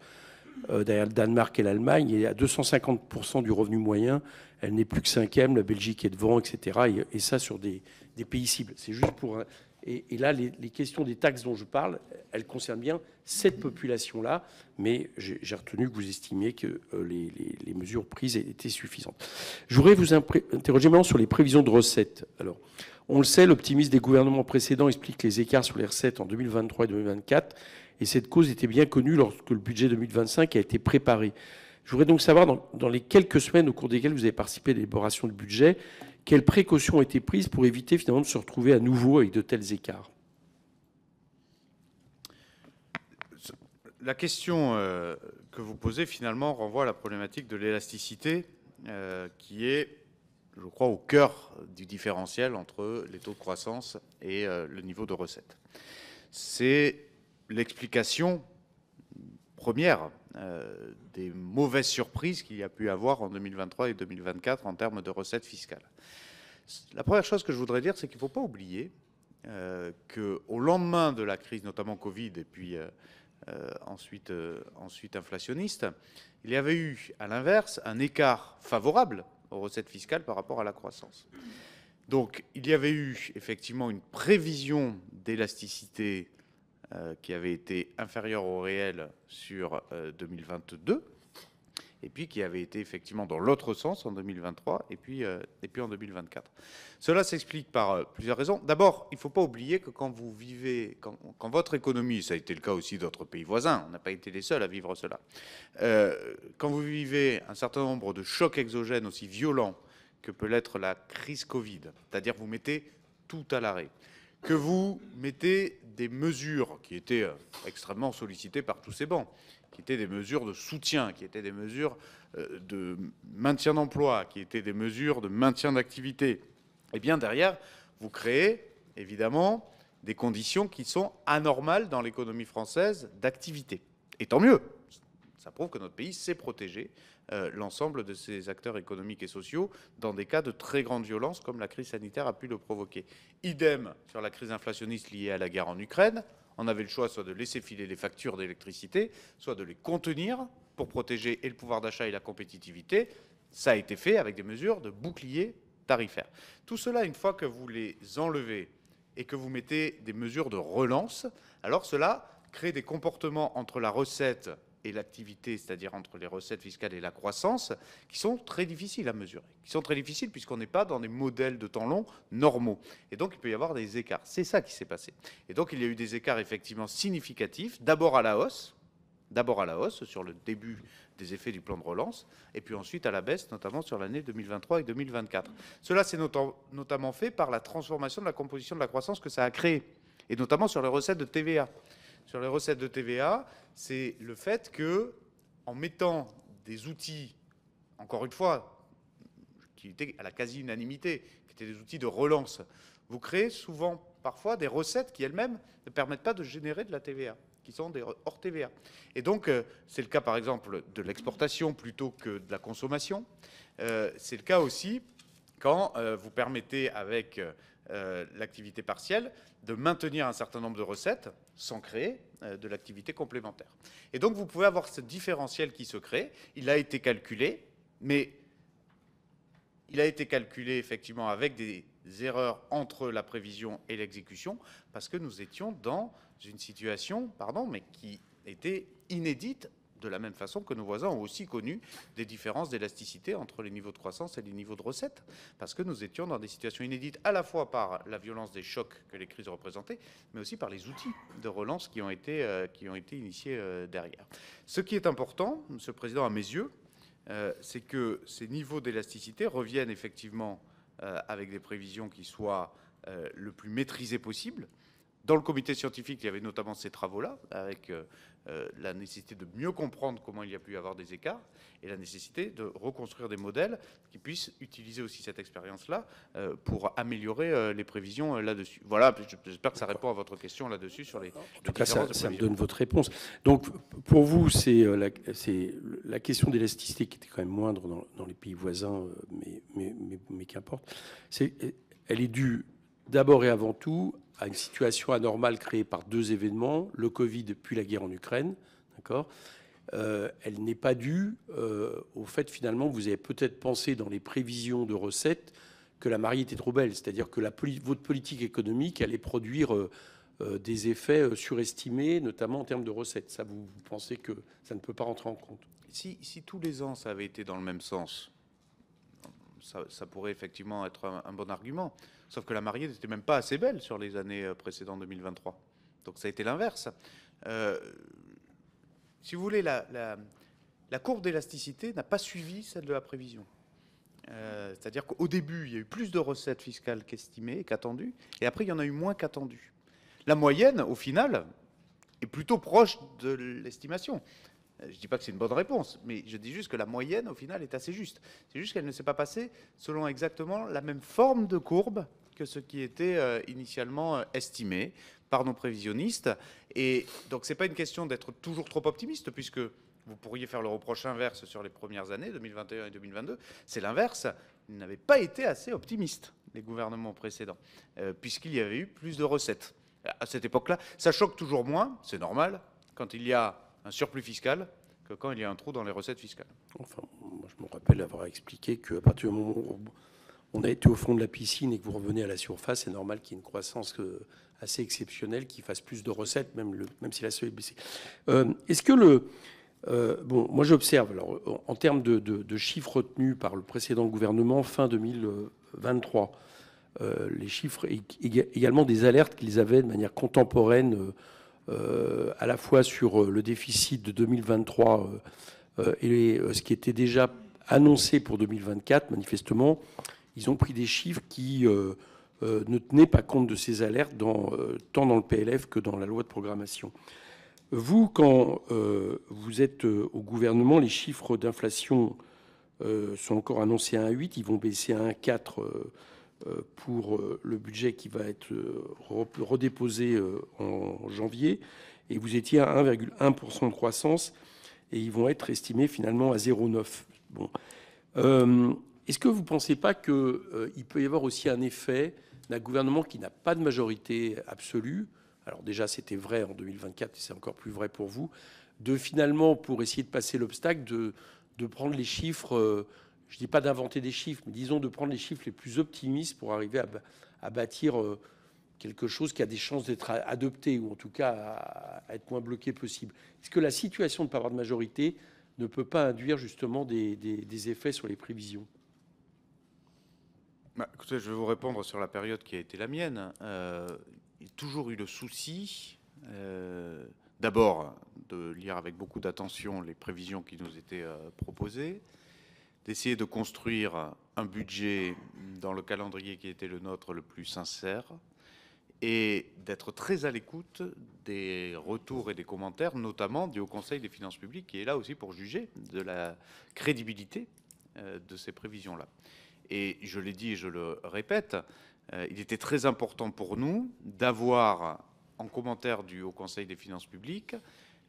derrière le Danemark et l'Allemagne, et à 250% du revenu moyen, elle n'est plus que cinquième, la Belgique est devant, etc. Et ça sur des pays cibles. C'est juste pour... Et là, les questions des taxes dont je parle, elles concernent bien cette population-là, mais j'ai retenu que vous estimiez que les mesures prises étaient suffisantes. Je voudrais vous interroger maintenant sur les prévisions de recettes. Alors, on le sait, l'optimisme des gouvernements précédents explique les écarts sur les recettes en 2023 et 2024, et cette cause était bien connue lorsque le budget 2025 a été préparé. Je voudrais donc savoir, dans les quelques semaines au cours desquelles vous avez participé à l'élaboration du budget, quelles précautions ont été prises pour éviter finalement de se retrouver à nouveau avec de tels écarts? La question que vous posez finalement renvoie à la problématique de l'élasticité qui est, je crois, au cœur du différentiel entre les taux de croissance et le niveau de recettes. C'est l'explication première des mauvaises surprises qu'il y a pu avoir en 2023 et 2024 en termes de recettes fiscales. La première chose que je voudrais dire, c'est qu'il ne faut pas oublier qu'au lendemain de la crise, notamment Covid, et puis ensuite inflationniste, il y avait eu, à l'inverse, un écart favorable aux recettes fiscales par rapport à la croissance. Donc, il y avait eu effectivement une prévision d'élasticité qui avait été inférieure au réel sur 2022, et puis qui avait été effectivement dans l'autre sens en 2023, et puis en 2024. Cela s'explique par plusieurs raisons. D'abord, il ne faut pas oublier que quand vous vivez, quand votre économie, ça a été le cas aussi d'autres pays voisins, on n'a pas été les seuls à vivre cela, quand vous vivez un certain nombre de chocs exogènes aussi violents que peut l'être la crise Covid, c'est-à-dire vous mettez tout à l'arrêt, que vous mettez des mesures qui étaient extrêmement sollicitées par tous ces bancs, qui étaient des mesures de soutien, qui étaient des mesures de maintien d'emploi, qui étaient des mesures de maintien d'activité, et bien derrière, vous créez évidemment des conditions qui sont anormales dans l'économie française d'activité. Et tant mieux, ça prouve que notre pays sait protéger l'ensemble de ses acteurs économiques et sociaux dans des cas de très grande violence comme la crise sanitaire a pu le provoquer. Idem sur la crise inflationniste liée à la guerre en Ukraine. On avait le choix soit de laisser filer les factures d'électricité, soit de les contenir pour protéger et le pouvoir d'achat et la compétitivité. Ça a été fait avec des mesures de bouclier tarifaire. Tout cela, une fois que vous les enlevez et que vous mettez des mesures de relance, alors cela crée des comportements entre la recette et l'activité, c'est-à-dire entre les recettes fiscales et la croissance, qui sont très difficiles à mesurer. Qui sont très difficiles puisqu'on n'est pas dans des modèles de temps long normaux. Et donc, il peut y avoir des écarts. C'est ça qui s'est passé. Et donc, il y a eu des écarts effectivement significatifs, d'abord à la hausse sur le début des effets du plan de relance, et puis ensuite à la baisse, notamment sur l'année 2023 et 2024. Cela s'est notamment fait par la transformation de la composition de la croissance que ça a créée, et notamment sur les recettes de TVA. Sur les recettes de TVA, c'est le fait que, en mettant des outils, encore une fois, qui étaient à la quasi-unanimité, qui étaient des outils de relance, vous créez souvent parfois des recettes qui elles-mêmes ne permettent pas de générer de la TVA, qui sont des hors TVA. Et donc, c'est le cas par exemple de l'exportation plutôt que de la consommation. C'est le cas aussi quand vous permettez avec l'activité partielle de maintenir un certain nombre de recettes sans créer de l'activité complémentaire. Et donc, vous pouvez avoir ce différentiel qui se crée. Il a été calculé, mais il a été calculé effectivement avec des erreurs entre la prévision et l'exécution, parce que nous étions dans une situation, mais qui était inédite, de la même façon que nos voisins ont aussi connu des différences d'élasticité entre les niveaux de croissance et les niveaux de recettes, parce que nous étions dans des situations inédites à la fois par la violence des chocs que les crises représentaient, mais aussi par les outils de relance qui ont été initiés derrière. Ce qui est important, Monsieur le Président, à mes yeux, c'est que ces niveaux d'élasticité reviennent effectivement avec des prévisions qui soient le plus maîtrisées possible. Dans le comité scientifique, il y avait notamment ces travaux-là, avec la nécessité de mieux comprendre comment il y a pu y avoir des écarts, et la nécessité de reconstruire des modèles qui puissent utiliser aussi cette expérience-là pour améliorer les prévisions là-dessus. Voilà, j'espère que ça répond à votre question là-dessus sur les... En tout cas, ça me donne votre réponse. Donc, pour vous, c'est la question d'élasticité qui était quand même moindre dans les pays voisins, mais qu'importe. Elle est due d'abord et avant tout à une situation anormale créée par deux événements, le Covid puis la guerre en Ukraine, d'accord. Elle n'est pas due au fait, finalement, vous avez peut-être pensé dans les prévisions de recettes que la mariée était trop belle, c'est-à-dire que votre politique économique allait produire des effets surestimés, notamment en termes de recettes. Ça, vous pensez que ça ne peut pas rentrer en compte? Si tous les ans ça avait été dans le même sens, ça pourrait effectivement être un bon argument. Sauf que la mariée n'était même pas assez belle sur les années précédentes 2023. Donc ça a été l'inverse. Si vous voulez, la courbe d'élasticité n'a pas suivi celle de la prévision. C'est-à-dire qu'au début, il y a eu plus de recettes fiscales qu'estimées, qu'attendues, et après, il y en a eu moins qu'attendues. La moyenne, au final, est plutôt proche de l'estimation. Je ne dis pas que c'est une bonne réponse, mais je dis juste que la moyenne, au final, est assez juste. C'est juste qu'elle ne s'est pas passée selon exactement la même forme de courbe que ce qui était initialement estimé par nos prévisionnistes. Et donc, ce n'est pas une question d'être toujours trop optimiste, puisque vous pourriez faire le reproche inverse sur les premières années, 2021 et 2022. C'est l'inverse. Ils n'avaient pas été assez optimistes, les gouvernements précédents, puisqu'il y avait eu plus de recettes. À cette époque-là, ça choque toujours moins, c'est normal, quand il y a un surplus fiscal que quand il y a un trou dans les recettes fiscales. Enfin, moi, je me rappelle avoir expliqué qu'à partir du moment où on a été au fond de la piscine et que vous revenez à la surface, c'est normal qu'il y ait une croissance assez exceptionnelle qui fasse plus de recettes, même si la seuil est baissée. Est-ce que moi j'observe, alors, en termes de chiffres retenus par le précédent gouvernement fin 2023, les chiffres également des alertes qu'ils avaient de manière contemporaine à la fois sur le déficit de 2023 et ce qui était déjà annoncé pour 2024, manifestement, ils ont pris des chiffres qui ne tenaient pas compte de ces alertes, tant dans le PLF que dans la loi de programmation. Vous, quand vous êtes au gouvernement, les chiffres d'inflation sont encore annoncés à 1,8, ils vont baisser à 1,4 pour le budget qui va être redéposé en janvier, et vous étiez à 1,1% de croissance, et ils vont être estimés finalement à 0,9. Bon. Est-ce que vous ne pensez pas qu'il peut y avoir aussi un effet d'un gouvernement qui n'a pas de majorité absolue? Alors déjà, c'était vrai en 2024, et c'est encore plus vrai pour vous, de finalement, pour essayer de passer l'obstacle, de prendre les chiffres... je ne dis pas d'inventer des chiffres, mais disons de prendre les chiffres les plus optimistes pour arriver à bâtir quelque chose qui a des chances d'être adopté, ou en tout cas à être moins bloqué possible. Est-ce que la situation de ne pas avoir de majorité ne peut pas induire justement des effets sur les prévisions? Écoutez, je vais vous répondre sur la période qui a été la mienne. Il y a toujours eu le souci, d'abord, de lire avec beaucoup d'attention les prévisions qui nous étaient proposées, d'essayer de construire un budget dans le calendrier qui était le nôtre le plus sincère, et d'être très à l'écoute des retours et des commentaires, notamment du Haut Conseil des finances publiques, qui est là aussi pour juger de la crédibilité de ces prévisions-là. Et je l'ai dit et je le répète, il était très important pour nous d'avoir, en commentaire du Haut Conseil des finances publiques,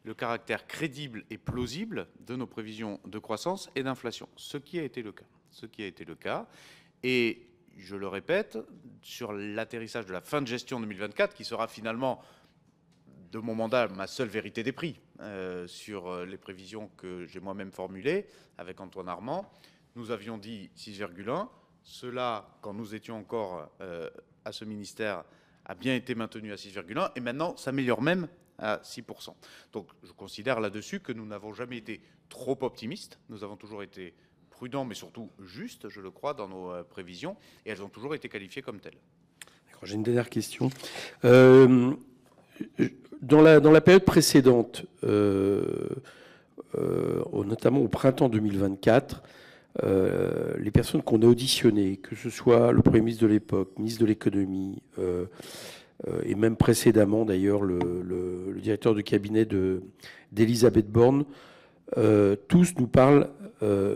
le caractère crédible et plausible de nos prévisions de croissance et d'inflation, ce qui a été le cas. Ce qui a été le cas. Et je le répète, sur l'atterrissage de la fin de gestion 2024, qui sera finalement, de mon mandat, ma seule vérité des prix, sur les prévisions que j'ai moi-même formulées avec Antoine Armand, nous avions dit 6,1. Cela, quand nous étions encore à ce ministère, a bien été maintenu à 6,1 et maintenant s'améliore même à 6%. Donc je considère là-dessus que nous n'avons jamais été trop optimistes, nous avons toujours été prudents mais surtout justes, je le crois, dans nos prévisions et elles ont toujours été qualifiées comme telles. J'ai une dernière question. Dans la période précédente, notamment au printemps 2024, les personnes qu'on a auditionnées, que ce soit le Premier ministre de l'époque, ministre de l'économie, et même précédemment d'ailleurs le directeur de cabinet d'Elisabeth Borne, tous nous parlent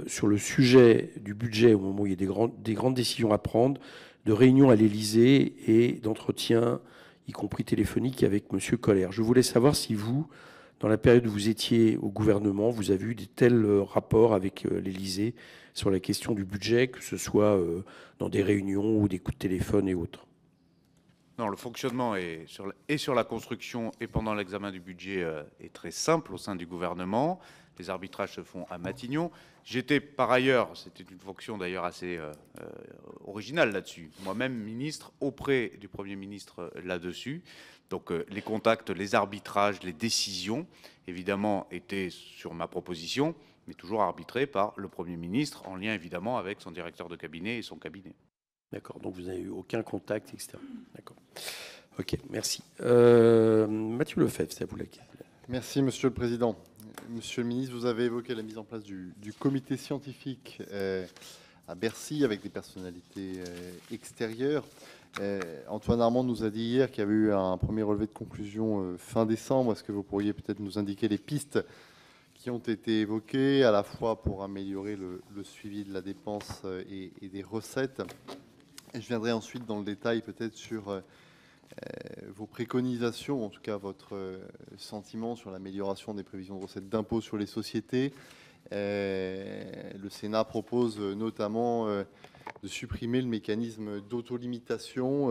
sur le sujet du budget au moment où il y a des grandes décisions à prendre, de réunions à l'Élysée et d'entretiens, y compris téléphoniques, avec M. Koller. Je voulais savoir si vous, dans la période où vous étiez au gouvernement, vous avez eu de tels rapports avec l'Élysée sur la question du budget, que ce soit dans des réunions ou des coups de téléphone et autres. Non, le fonctionnement sur la construction et pendant l'examen du budget est très simple au sein du gouvernement. Les arbitrages se font à Matignon. J'étais par ailleurs, c'était une fonction d'ailleurs assez originale là-dessus, moi-même ministre auprès du Premier ministre là-dessus. Donc les contacts, les arbitrages, les décisions, évidemment, étaient sur ma proposition, mais toujours arbitrés par le Premier ministre, en lien évidemment avec son directeur de cabinet et son cabinet. D'accord, donc vous n'avez eu aucun contact, etc. D'accord. Ok, merci. Mathieu Lefebvre, c'est à vous la question. Merci, Monsieur le Président. Monsieur le Ministre, vous avez évoqué la mise en place du comité scientifique à Bercy avec des personnalités extérieures. Antoine Armand nous a dit hier qu'il y avait eu un premier relevé de conclusion fin décembre. Est-ce que vous pourriez peut-être nous indiquer les pistes qui ont été évoquées, à la fois pour améliorer le suivi de la dépense et des recettes? Et je viendrai ensuite dans le détail peut-être sur vos préconisations, en tout cas votre sentiment sur l'amélioration des prévisions de recettes d'impôt sur les sociétés. Le Sénat propose notamment de supprimer le mécanisme d'autolimitation,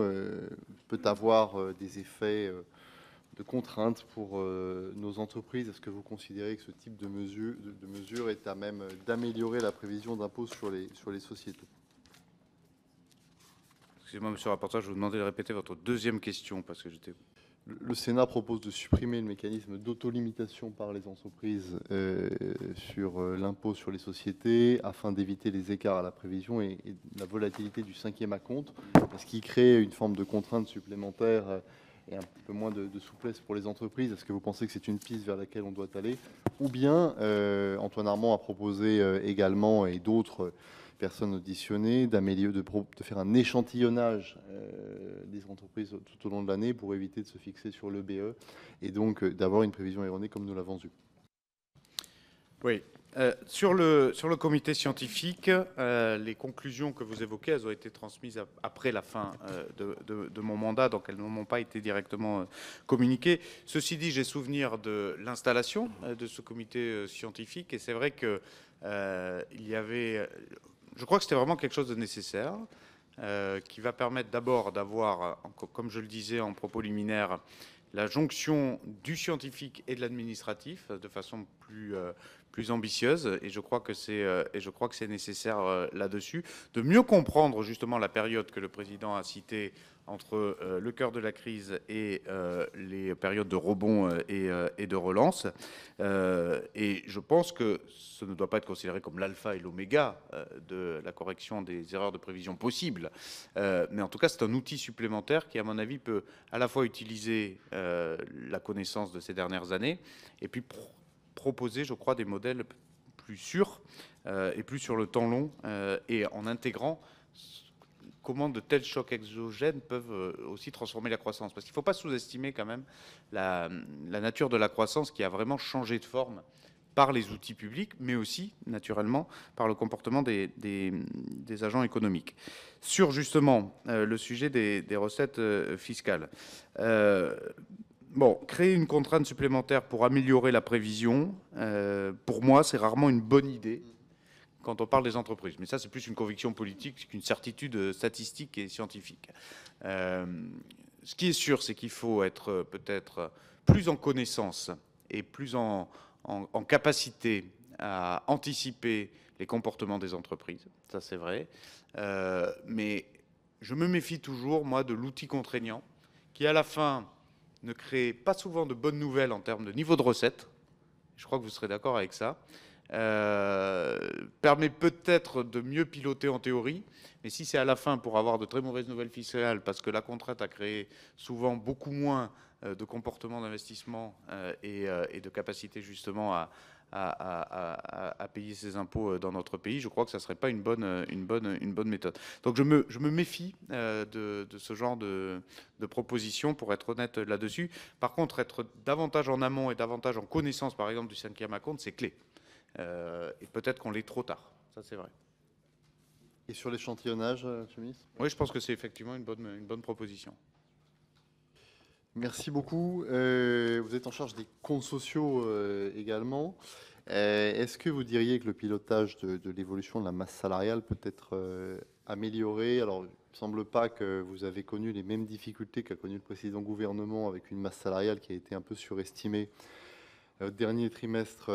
peut avoir des effets de contrainte pour nos entreprises. Est-ce que vous considérez que ce type de mesure est à même d'améliorer la prévision d'impôt sur les sociétés? Excusez-moi, monsieur le rapporteur, je vous demandais de répéter votre deuxième question parce que j'étais... Le Sénat propose de supprimer le mécanisme d'autolimitation par les entreprises sur l'impôt sur les sociétés afin d'éviter les écarts à la prévision et la volatilité du cinquième acompte, ce qui crée une forme de contrainte supplémentaire et un peu moins de souplesse pour les entreprises. Est-ce que vous pensez que c'est une piste vers laquelle on doit aller? Ou bien, Antoine Armand a proposé également, et d'autres personnes auditionnées, de faire un échantillonnage des entreprises tout au long de l'année pour éviter de se fixer sur l'EBE et donc d'avoir une prévision erronée comme nous l'avons eu. Oui. Sur le comité scientifique, les conclusions que vous évoquez, elles ont été transmises après la fin de mon mandat, donc elles ne m'ont pas été directement communiquées. Ceci dit, j'ai souvenir de l'installation de ce comité scientifique et c'est vrai que il y avait... Je crois que c'était vraiment quelque chose de nécessaire, qui va permettre d'abord d'avoir, comme je le disais en propos liminaire, la jonction du scientifique et de l'administratif de façon plus ambitieuse. Et je crois que c'est nécessaire là-dessus, de mieux comprendre justement la période que le président a citée entre le cœur de la crise et les périodes de rebond et de relance. Et je pense que ce ne doit pas être considéré comme l'alpha et l'oméga de la correction des erreurs de prévision possibles. Mais en tout cas, c'est un outil supplémentaire qui, à mon avis, peut à la fois utiliser la connaissance de ces dernières années et puis proposer, je crois, des modèles plus sûrs et plus sur le temps long et en intégrant comment de tels chocs exogènes peuvent aussi transformer la croissance. Parce qu'il ne faut pas sous-estimer quand même la nature de la croissance qui a vraiment changé de forme par les outils publics, mais aussi, naturellement, par le comportement des agents économiques. Sur, justement, le sujet des recettes fiscales, créer une contrainte supplémentaire pour améliorer la prévision, pour moi, c'est rarement une bonne idée quand on parle des entreprises. Mais ça, c'est plus une conviction politique qu'une certitude statistique et scientifique. Ce qui est sûr, c'est qu'il faut être peut-être plus en connaissance et plus en capacité à anticiper les comportements des entreprises. Ça, c'est vrai. Mais je me méfie toujours, moi, de l'outil contraignant qui, à la fin, ne crée pas souvent de bonnes nouvelles en termes de niveau de recette. Je crois que vous serez d'accord avec ça. Permet peut-être de mieux piloter en théorie, mais si c'est à la fin pour avoir de très mauvaises nouvelles fiscales, parce que la contrainte a créé souvent beaucoup moins de comportements d'investissement et de capacité justement à payer ses impôts dans notre pays, je crois que ça ne serait pas une bonne méthode. Donc je me méfie de ce genre de propositions, pour être honnête là-dessus. Par contre, être davantage en amont et davantage en connaissance, par exemple, du 5e acompte, c'est clé. Et peut-être qu'on l'est trop tard, ça c'est vrai. Et sur l'échantillonnage, Monsieur le ministre ? Oui, je pense que c'est effectivement une bonne proposition. Merci beaucoup. Vous êtes en charge des comptes sociaux également. Est-ce que vous diriez que le pilotage de l'évolution de la masse salariale peut être amélioré ? Alors, il ne semble pas que vous avez connu les mêmes difficultés qu'a connu le précédent gouvernement, avec une masse salariale qui a été un peu surestimée au dernier trimestre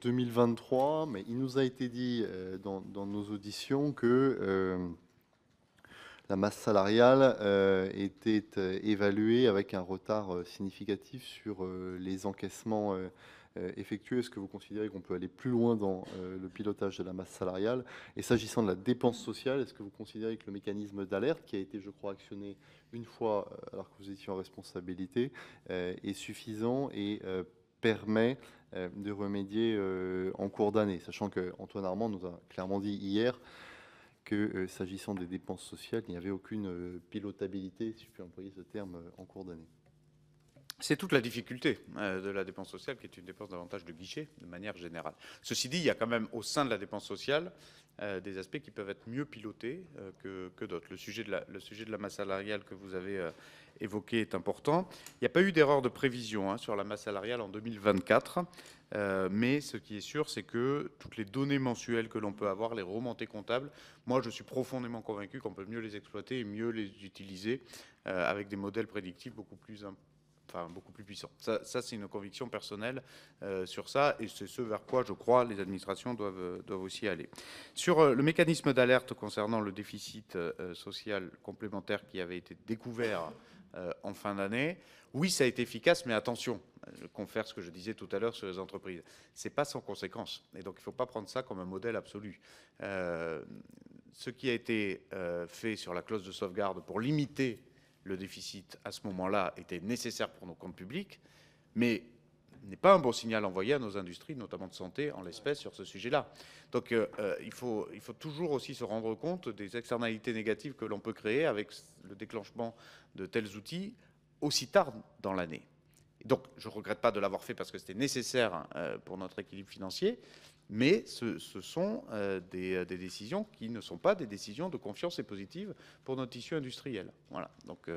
2023, mais il nous a été dit dans nos auditions que la masse salariale était évaluée avec un retard significatif sur les encaissements effectués. Est-ce que vous considérez qu'on peut aller plus loin dans le pilotage de la masse salariale? Et s'agissant de la dépense sociale, est-ce que vous considérez que le mécanisme d'alerte, qui a été, je crois, actionné une fois alors que vous étiez en responsabilité, est suffisant et permet de remédier en cours d'année, sachant que Antoine Armand nous a clairement dit hier que s'agissant des dépenses sociales, il n'y avait aucune pilotabilité, si je puis employer ce terme, en cours d'année. C'est toute la difficulté de la dépense sociale, qui est une dépense davantage de guichet, de manière générale. Ceci dit, il y a quand même au sein de la dépense sociale des aspects qui peuvent être mieux pilotés que d'autres. Le sujet de la masse salariale que vous avez évoqué est important. Il n'y a pas eu d'erreur de prévision sur la masse salariale en 2024, mais ce qui est sûr, c'est que toutes les données mensuelles que l'on peut avoir, les remontées comptables, moi je suis profondément convaincu qu'on peut mieux les exploiter et mieux les utiliser avec des modèles prédictifs beaucoup plus puissants. Ça c'est une conviction personnelle sur ça, et c'est ce vers quoi je crois les administrations doivent aussi aller. Sur le mécanisme d'alerte concernant le déficit social complémentaire qui avait été découvert en fin d'année, oui, ça a été efficace, mais attention, je confère ce que je disais tout à l'heure sur les entreprises. Ce n'est pas sans conséquence, et donc il ne faut pas prendre ça comme un modèle absolu. Ce qui a été fait sur la clause de sauvegarde pour limiter le déficit à ce moment-là était nécessaire pour nos comptes publics, mais n'est pas un bon signal envoyé à nos industries, notamment de santé, en l'espèce, sur ce sujet-là. Donc il faut toujours aussi se rendre compte des externalités négatives que l'on peut créer avec le déclenchement de tels outils aussi tard dans l'année. Donc je ne regrette pas de l'avoir fait parce que c'était nécessaire pour notre équilibre financier, mais ce sont des décisions qui ne sont pas des décisions de confiance et positives pour notre tissu industriel. Voilà. Donc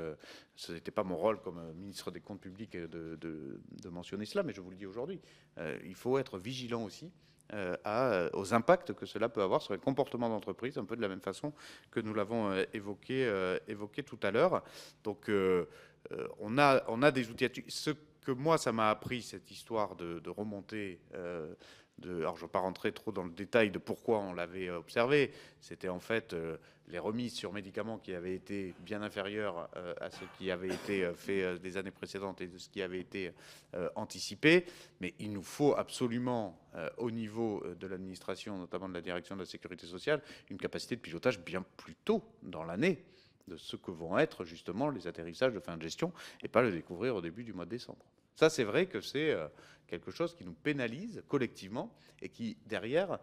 ce n'était pas mon rôle comme ministre des Comptes publics de mentionner cela, mais je vous le dis aujourd'hui. Il faut être vigilant aussi aux impacts que cela peut avoir sur les comportements d'entreprise, un peu de la même façon que nous l'avons évoqué tout à l'heure. Donc on a des outils. Ce que moi, ça m'a appris, cette histoire de remontée alors je ne vais pas rentrer trop dans le détail de pourquoi on l'avait observé. C'était en fait les remises sur médicaments qui avaient été bien inférieures à ce qui avait été fait des années précédentes et de ce qui avait été anticipé. Mais il nous faut absolument, au niveau de l'administration, notamment de la direction de la sécurité sociale, une capacité de pilotage bien plus tôt dans l'année de ce que vont être justement les atterrissages de fin de gestion et pas le découvrir au début du mois de décembre. Ça, c'est vrai que c'est quelque chose qui nous pénalise collectivement et qui, derrière,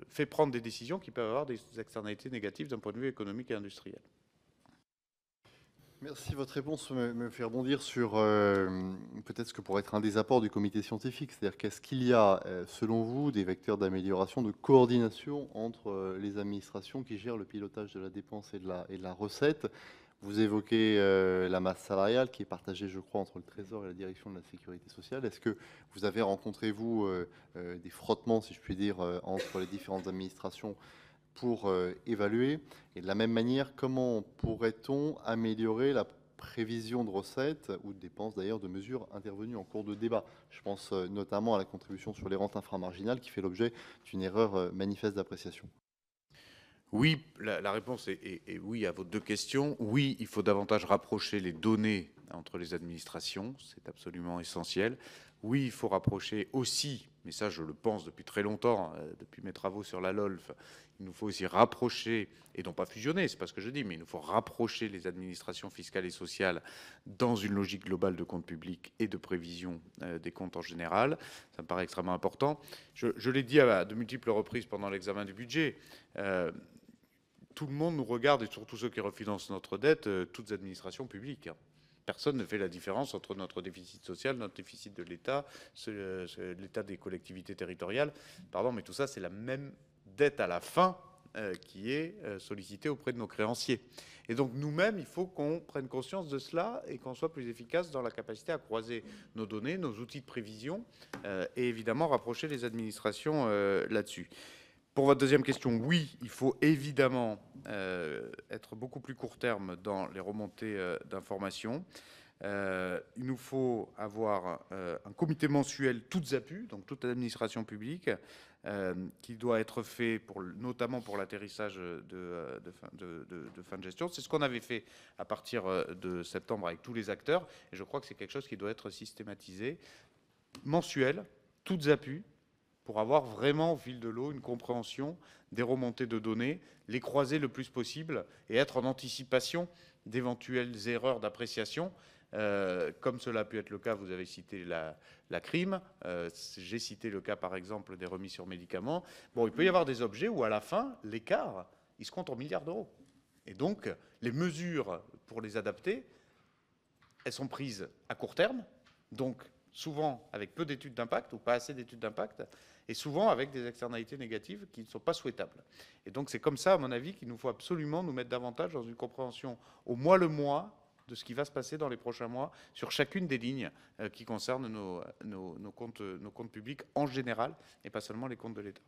fait prendre des décisions qui peuvent avoir des externalités négatives d'un point de vue économique et industriel. Merci. Votre réponse me fait rebondir sur peut-être ce que pourrait être un des apports du comité scientifique. C'est-à-dire qu'est-ce qu'il y a, selon vous, des vecteurs d'amélioration, de coordination entre les administrations qui gèrent le pilotage de la dépense et de la recette? Vous évoquez la masse salariale qui est partagée, je crois, entre le Trésor et la direction de la sécurité sociale. Est-ce que vous avez rencontré, vous, des frottements, si je puis dire, entre les différentes administrations pour évaluer? Et de la même manière, comment pourrait-on améliorer la prévision de recettes ou de dépenses, d'ailleurs, de mesures intervenues en cours de débat? Je pense notamment à la contribution sur les rentes inframarginales qui fait l'objet d'une erreur manifeste d'appréciation. Oui, la réponse est oui à vos deux questions. Oui, il faut davantage rapprocher les données entre les administrations, c'est absolument essentiel. Oui, il faut rapprocher aussi, mais ça je le pense depuis très longtemps, depuis mes travaux sur la LOLF, il nous faut aussi rapprocher, et non pas fusionner, c'est pas ce que je dis, mais il nous faut rapprocher les administrations fiscales et sociales dans une logique globale de compte public et de prévision des comptes en général. Ça me paraît extrêmement important. Je l'ai dit à de multiples reprises pendant l'examen du budget. Tout le monde nous regarde, et surtout ceux qui refinancent notre dette, toutes les administrations publiques. Personne ne fait la différence entre notre déficit social, notre déficit de l'État, l'état des collectivités territoriales. Pardon, mais tout ça, c'est la même dette à la fin qui est sollicitée auprès de nos créanciers. Et donc nous-mêmes, il faut qu'on prenne conscience de cela et qu'on soit plus efficace dans la capacité à croiser nos données, nos outils de prévision et évidemment rapprocher les administrations là-dessus. Pour votre deuxième question, oui, il faut évidemment être beaucoup plus court terme dans les remontées d'informations. Il nous faut avoir un comité mensuel toutes APU, donc toute l'administration publique, qui doit être fait notamment pour l'atterrissage de fin de gestion. C'est ce qu'on avait fait à partir de septembre avec tous les acteurs, et je crois que c'est quelque chose qui doit être systématisé, mensuel, toutes APU, pour avoir vraiment au fil de l'eau une compréhension des remontées de données, les croiser le plus possible et être en anticipation d'éventuelles erreurs d'appréciation, comme cela a pu être le cas. Vous avez cité la crime, j'ai cité le cas par exemple des remises sur médicaments. Bon, il peut y avoir des objets où à la fin, l'écart, il se compte en milliards d'euros. Et donc, les mesures pour les adapter, elles sont prises à court terme, donc souvent avec peu d'études d'impact ou pas assez d'études d'impact, et souvent avec des externalités négatives qui ne sont pas souhaitables. Et donc c'est comme ça, à mon avis, qu'il nous faut absolument nous mettre davantage dans une compréhension au mois le mois de ce qui va se passer dans les prochains mois sur chacune des lignes qui concernent nos comptes publics en général, et pas seulement les comptes de l'État.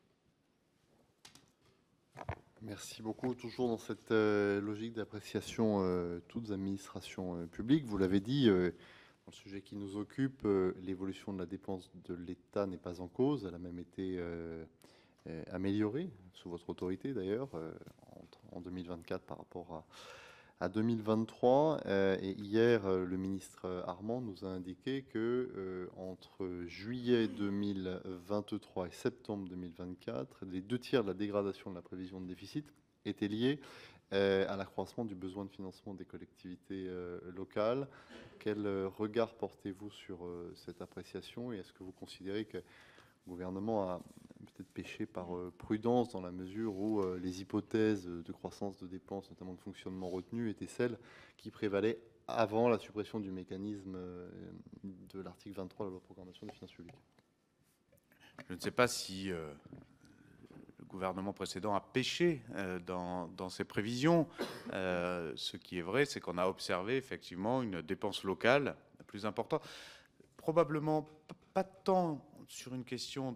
Merci beaucoup. Toujours dans cette logique d'appréciation toutes administrations publiques, vous l'avez dit, dans le sujet qui nous occupe, l'évolution de la dépense de l'État n'est pas en cause. Elle a même été améliorée, sous votre autorité d'ailleurs, en 2024 par rapport à 2023. Et hier, le ministre Armand nous a indiqué que entre juillet 2023 et septembre 2024, les 2 tiers de la dégradation de la prévision de déficit étaient liés à l'accroissement du besoin de financement des collectivités locales. Quel regard portez-vous sur cette appréciation, et est-ce que vous considérez que le gouvernement a peut-être péché par prudence dans la mesure où les hypothèses de croissance de dépenses, notamment de fonctionnement retenues, étaient celles qui prévalaient avant la suppression du mécanisme de l'article 23 de la loi de programmation des finances publiques? Je ne sais pas si le gouvernement précédent a péché dans ses prévisions. Ce qui est vrai, c'est qu'on a observé effectivement une dépense locale plus importante. Probablement pas tant sur une question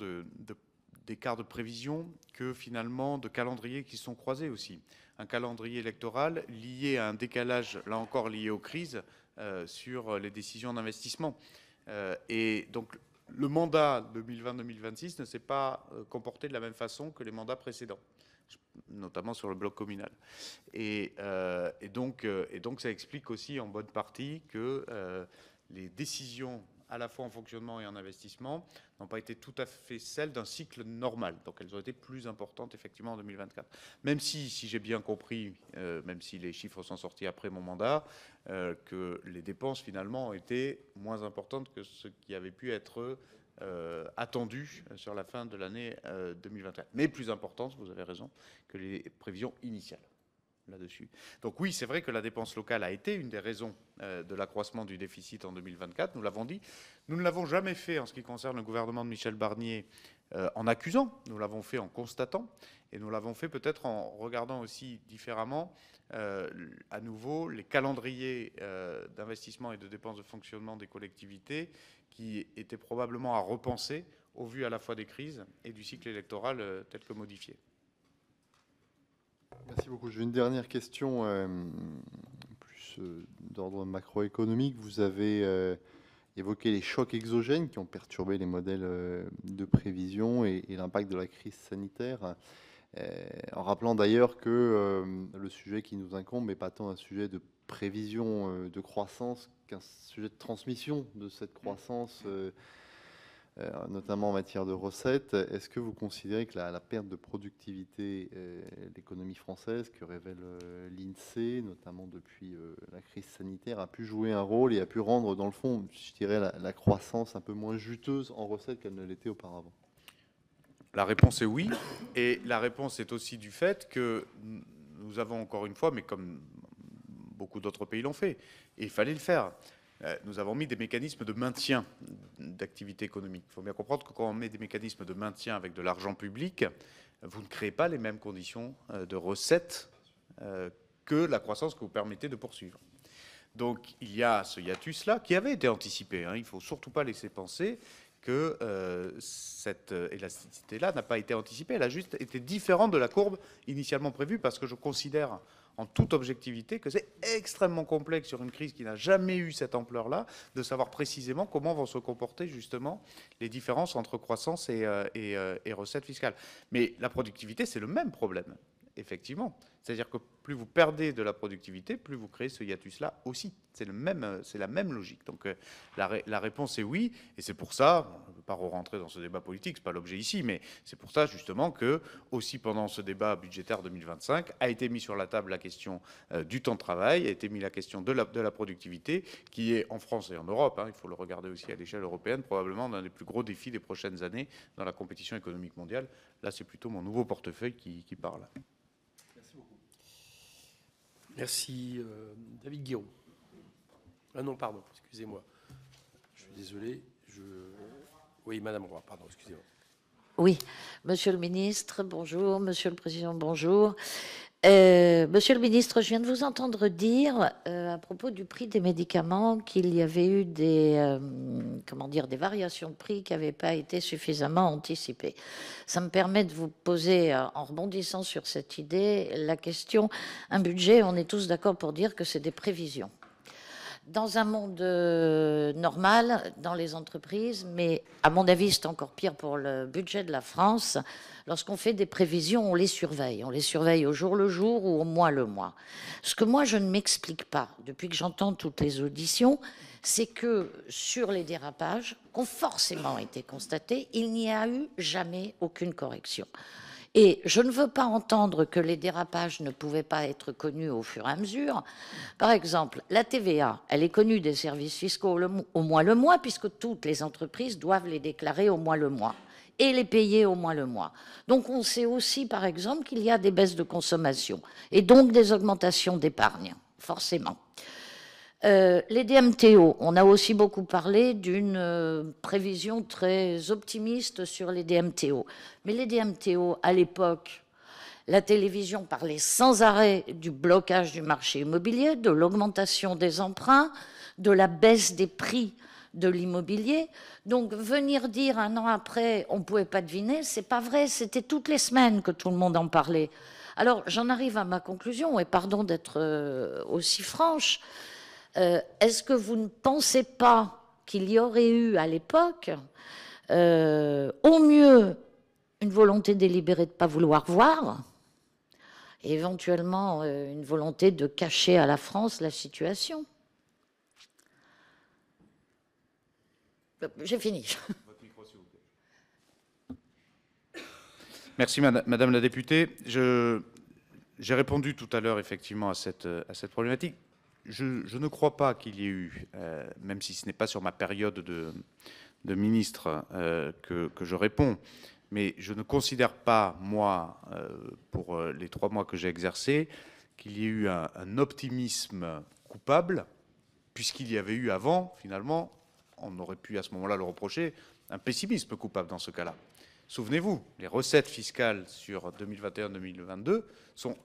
d'écart de prévision que finalement de calendriers qui sont croisés aussi. Un calendrier électoral lié à un décalage, là encore lié aux crises, sur les décisions d'investissement. Et donc le mandat 2020-2026 ne s'est pas comporté de la même façon que les mandats précédents, notamment sur le bloc communal. Et donc ça explique aussi en bonne partie que les décisions à la fois en fonctionnement et en investissement n'ont pas été tout à fait celles d'un cycle normal. Donc elles ont été plus importantes effectivement en 2024. Même si j'ai bien compris, même si les chiffres sont sortis après mon mandat, que les dépenses finalement ont été moins importantes que ce qui avait pu être attendu sur la fin de l'année 2024. Mais plus importantes, vous avez raison, que les prévisions initiales. là-dessus. Donc oui, c'est vrai que la dépense locale a été une des raisons de l'accroissement du déficit en 2024, nous l'avons dit. Nous ne l'avons jamais fait en ce qui concerne le gouvernement de Michel Barnier en accusant, nous l'avons fait en constatant, et nous l'avons fait peut-être en regardant aussi différemment à nouveau les calendriers d'investissement et de dépenses de fonctionnement des collectivités qui étaient probablement à repenser au vu à la fois des crises et du cycle électoral tel que modifié. Merci beaucoup. J'ai une dernière question, plus d'ordre macroéconomique. Vous avez évoqué les chocs exogènes qui ont perturbé les modèles de prévision et l'impact de la crise sanitaire, en rappelant d'ailleurs que le sujet qui nous incombe n'est pas tant un sujet de prévision de croissance qu'un sujet de transmission de cette croissance, notamment en matière de recettes. Est-ce que vous considérez que la perte de productivité de l'économie française, que révèle l'INSEE, notamment depuis la crise sanitaire, a pu jouer un rôle et a pu rendre, dans le fond, je dirais, la croissance un peu moins juteuse en recettes qu'elle ne l'était auparavant? La réponse est oui, et la réponse est aussi du fait que nous avons encore une fois, mais comme beaucoup d'autres pays l'ont fait, et il fallait le faire, nous avons mis des mécanismes de maintien d'activité économique. Il faut bien comprendre que quand on met des mécanismes de maintien avec de l'argent public, vous ne créez pas les mêmes conditions de recettes que la croissance que vous permettez de poursuivre. Donc il y a ce hiatus-là qui avait été anticipé. Il ne faut surtout pas laisser penser que cette élasticité-là n'a pas été anticipée. Elle a juste été différente de la courbe initialement prévue, parce que je considère en toute objectivité que c'est extrêmement complexe sur une crise qui n'a jamais eu cette ampleur-là, de savoir précisément comment vont se comporter justement les différences entre croissance et recettes fiscales. Mais la productivité, c'est le même problème, effectivement. C'est-à-dire que plus vous perdez de la productivité, plus vous créez ce hiatus-là aussi. C'est la même logique. Donc la réponse est oui, et c'est pour ça, on ne peut pas rentrer dans ce débat politique, ce n'est pas l'objet ici, mais c'est pour ça justement que, aussi pendant ce débat budgétaire 2025, a été mis sur la table la question du temps de travail, a été mis la question de la productivité, qui est en France et en Europe, il faut le regarder aussi à l'échelle européenne, probablement l'un des plus gros défis des prochaines années dans la compétition économique mondiale. Là, c'est plutôt mon nouveau portefeuille qui parle. Merci beaucoup. Merci. David Guiraud. Ah non, pardon, excusez-moi. Je suis désolé. Oui, Madame Roy, pardon, excusez-moi. Oui, Monsieur le Ministre, bonjour. Monsieur le Président, bonjour. Monsieur le Ministre, je viens de vous entendre dire à propos du prix des médicaments qu'il y avait eu des variations de prix qui n'avaient pas été suffisamment anticipées. Ça me permet de vous poser, en rebondissant sur cette idée, la question, un budget, on est tous d'accord pour dire que c'est des prévisions. Dans un monde normal, dans les entreprises, mais à mon avis, c'est encore pire pour le budget de la France, lorsqu'on fait des prévisions, on les surveille. On les surveille au jour le jour ou au mois le mois. Ce que moi, je ne m'explique pas, depuis que j'entends toutes les auditions, c'est que sur les dérapages qui ont forcément été constatés, il n'y a eu jamais aucune correction. Et je ne veux pas entendre que les dérapages ne pouvaient pas être connus au fur et à mesure. Par exemple, la TVA, elle est connue des services fiscaux au mois le mois, puisque toutes les entreprises doivent les déclarer au mois le mois et les payer au mois le mois. Donc on sait aussi, par exemple, qu'il y a des baisses de consommation et donc des augmentations d'épargne, forcément. Les DMTO, on a aussi beaucoup parlé d'une prévision très optimiste sur les DMTO. Mais les DMTO, à l'époque, la télévision parlait sans arrêt du blocage du marché immobilier, de l'augmentation des emprunts, de la baisse des prix de l'immobilier. Donc venir dire un an après, on ne pouvait pas deviner, c'est pas vrai, c'était toutes les semaines que tout le monde en parlait. Alors j'en arrive à ma conclusion, et pardon d'être aussi franche, est-ce que vous ne pensez pas qu'il y aurait eu à l'époque, au mieux, une volonté délibérée de ne pas vouloir voir, et éventuellement une volonté de cacher à la France la situation? J'ai fini. Merci Madame la députée. J'ai répondu tout à l'heure effectivement à cette problématique. Je ne crois pas qu'il y ait eu, même si ce n'est pas sur ma période de ministre que je réponds, mais je ne considère pas, moi, pour les 3 mois que j'ai exercé, qu'il y ait eu un optimisme coupable, puisqu'il y avait eu avant, finalement, on aurait pu à ce moment-là le reprocher, un pessimisme coupable dans ce cas-là. Souvenez-vous, les recettes fiscales sur 2021-2022 sont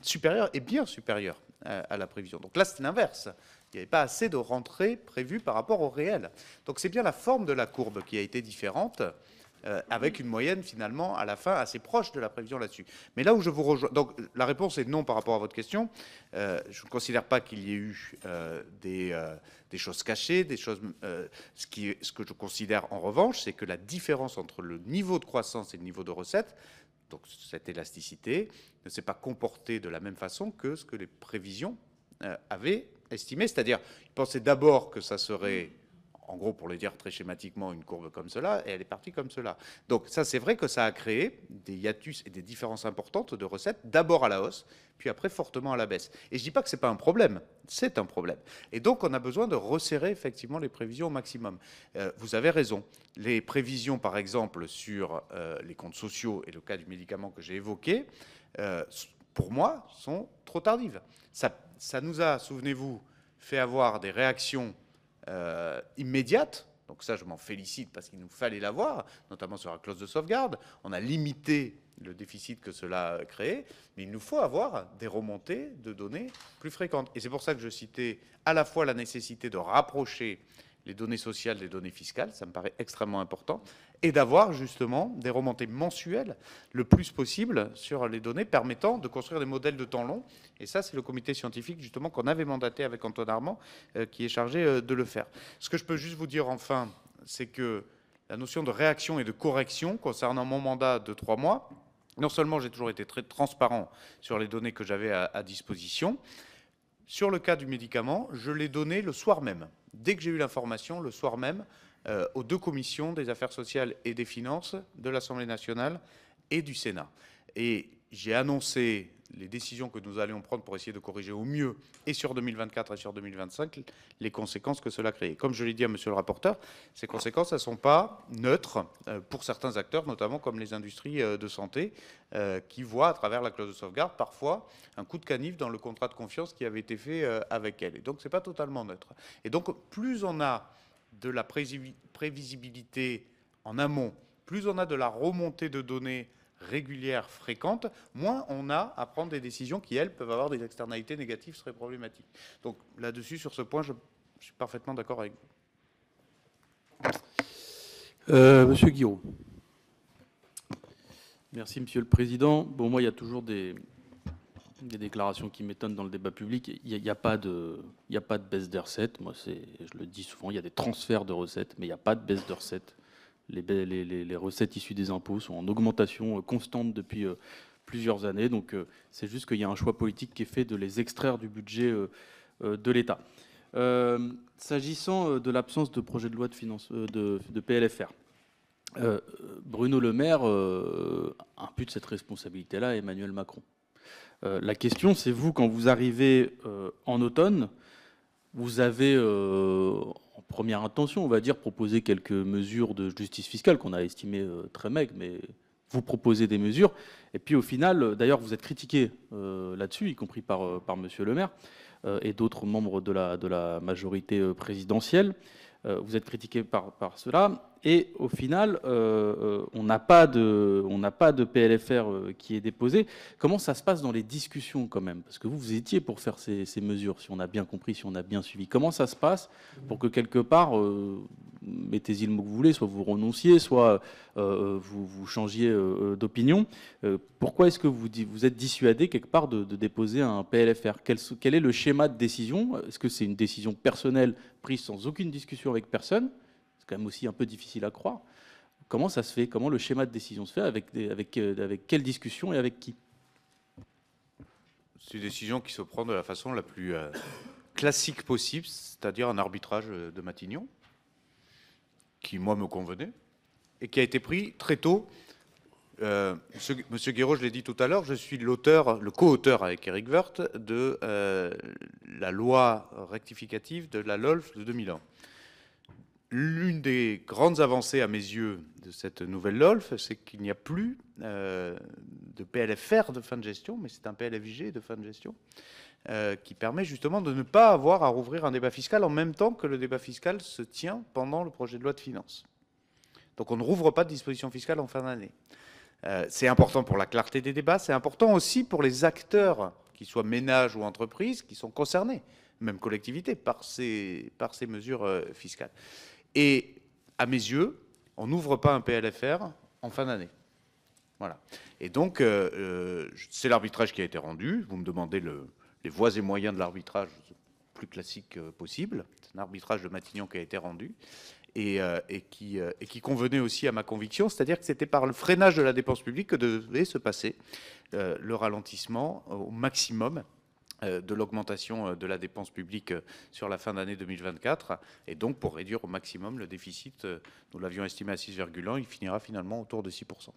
supérieures et bien supérieures à la prévision. Donc là, c'est l'inverse. Il n'y avait pas assez de rentrées prévues par rapport au réel. Donc c'est bien la forme de la courbe qui a été différente, avec une moyenne finalement à la fin assez proche de la prévision là-dessus. Mais là où je vous rejoins, donc la réponse est non par rapport à votre question. Je ne considère pas qu'il y ait eu des choses cachées, des choses. Ce que je considère en revanche, c'est que la différence entre le niveau de croissance et le niveau de recettes, donc cette élasticité, ne s'est pas comportée de la même façon que ce que les prévisions avaient estimé. C'est-à-dire, ils pensaient d'abord que ça serait, en gros, pour le dire très schématiquement, une courbe comme cela, et elle est partie comme cela. Donc ça, c'est vrai que ça a créé des hiatus et des différences importantes de recettes, d'abord à la hausse, puis après fortement à la baisse. Et je ne dis pas que ce n'est pas un problème, c'est un problème. Et donc on a besoin de resserrer effectivement les prévisions au maximum. Vous avez raison, les prévisions par exemple sur les comptes sociaux et le cas du médicament que j'ai évoqué, pour moi, sont trop tardives. Ça nous a, souvenez-vous, fait avoir des réactions immédiates. Donc ça, je m'en félicite parce qu'il nous fallait l'avoir, notamment sur la clause de sauvegarde. On a limité le déficit que cela a créé, mais il nous faut avoir des remontées de données plus fréquentes. Et c'est pour ça que je citais à la fois la nécessité de rapprocher les données sociales des données fiscales, ça me paraît extrêmement important, et d'avoir justement des remontées mensuelles le plus possible sur les données permettant de construire des modèles de temps long. Et ça, c'est le comité scientifique justement qu'on avait mandaté avec Antoine Armand qui est chargé de le faire. Ce que je peux juste vous dire enfin, c'est que la notion de réaction et de correction concernant mon mandat de 3 mois, non seulement j'ai toujours été très transparent sur les données que j'avais à disposition, sur le cas du médicament, je l'ai donné le soir même. Dès que j'ai eu l'information, le soir même, aux 2 commissions des affaires sociales et des finances de l'Assemblée nationale et du Sénat. Et j'ai annoncé les décisions que nous allions prendre pour essayer de corriger au mieux, et sur 2024 et sur 2025, les conséquences que cela crée. Comme je l'ai dit à monsieur le rapporteur, ces conséquences, elles ne sont pas neutres pour certains acteurs, notamment comme les industries de santé, qui voient à travers la clause de sauvegarde parfois un coup de canif dans le contrat de confiance qui avait été fait avec elle. Et donc, ce n'est pas totalement neutre. Et donc, plus on a de la prévisibilité en amont, plus on a de la remontée de données régulière, fréquente, moins on a à prendre des décisions qui, elles, peuvent avoir des externalités négatives très problématiques. Donc là-dessus, sur ce point, je suis parfaitement d'accord avec vous. Monsieur Guiraud. Merci, Monsieur le Président. Bon, moi, il y a toujours des déclarations qui m'étonnent dans le débat public. Il n'y a pas de baisse des recettes. Moi, je le dis souvent, il y a des transferts de recettes, mais il n'y a pas de baisse de recettes. Les recettes issues des impôts sont en augmentation constante depuis plusieurs années. Donc, c'est juste qu'il y a un choix politique qui est fait de les extraire du budget de l'État. S'agissant de l'absence de projet de loi de finances de PLFR, Bruno Le Maire impute cette responsabilité-là à Emmanuel Macron. La question, c'est vous, quand vous arrivez en automne, vous avez, en première intention, on va dire, proposé quelques mesures de justice fiscale qu'on a estimées très maigres, mais vous proposez des mesures. Et puis au final, d'ailleurs, vous êtes critiqué là-dessus, y compris par monsieur Le Maire et d'autres membres de la majorité présidentielle. Vous êtes critiqué par cela. Et au final, on n'a pas de PLFR qui est déposé. Comment ça se passe dans les discussions quand même? Parce que vous étiez pour faire ces mesures, si on a bien compris, si on a bien suivi. Comment ça se passe pour que quelque part, mettez-y le mot que vous voulez, soit vous renonciez, soit vous changiez d'opinion. Pourquoi est-ce que vous êtes dissuadé quelque part de déposer un PLFR? Quel est le schéma de décision? Est-ce que c'est une décision personnelle prise sans aucune discussion avec personne? C'est quand même aussi un peu difficile à croire. Comment ça se fait? Comment le schéma de décision se fait? Avec quelle discussion et avec qui? C'est une décision qui se prend de la façon la plus classique possible, c'est-à-dire un arbitrage de Matignon, qui, moi, me convenait, et qui a été pris très tôt. Monsieur Guiraud, je l'ai dit tout à l'heure, je suis l'auteur, le co-auteur avec Éric Woerth de la loi rectificative de la LOLF de 2001. l'une des grandes avancées à mes yeux de cette nouvelle LOLF, c'est qu'il n'y a plus de PLFR de fin de gestion, mais c'est un PLFG de fin de gestion, qui permet justement de ne pas avoir à rouvrir un débat fiscal en même temps que le débat fiscal se tient pendant le projet de loi de finances. Donc on ne rouvre pas de dispositions fiscales en fin d'année. C'est important pour la clarté des débats, c'est important aussi pour les acteurs, qu'ils soient ménages ou entreprises, qui sont concernés, même collectivités, par ces mesures fiscales. Et à mes yeux, on n'ouvre pas un PLFR en fin d'année. Voilà. Et donc, c'est l'arbitrage qui a été rendu. Vous me demandez les voies et moyens de l'arbitrage le plus classique possible. C'est un arbitrage de Matignon qui a été rendu et qui convenait aussi à ma conviction, c'est-à-dire que c'était par le freinage de la dépense publique que devait se passer le ralentissement au maximum de l'augmentation de la dépense publique sur la fin d'année 2024, et donc pour réduire au maximum le déficit, nous l'avions estimé à 6,1, il finira finalement autour de 6%.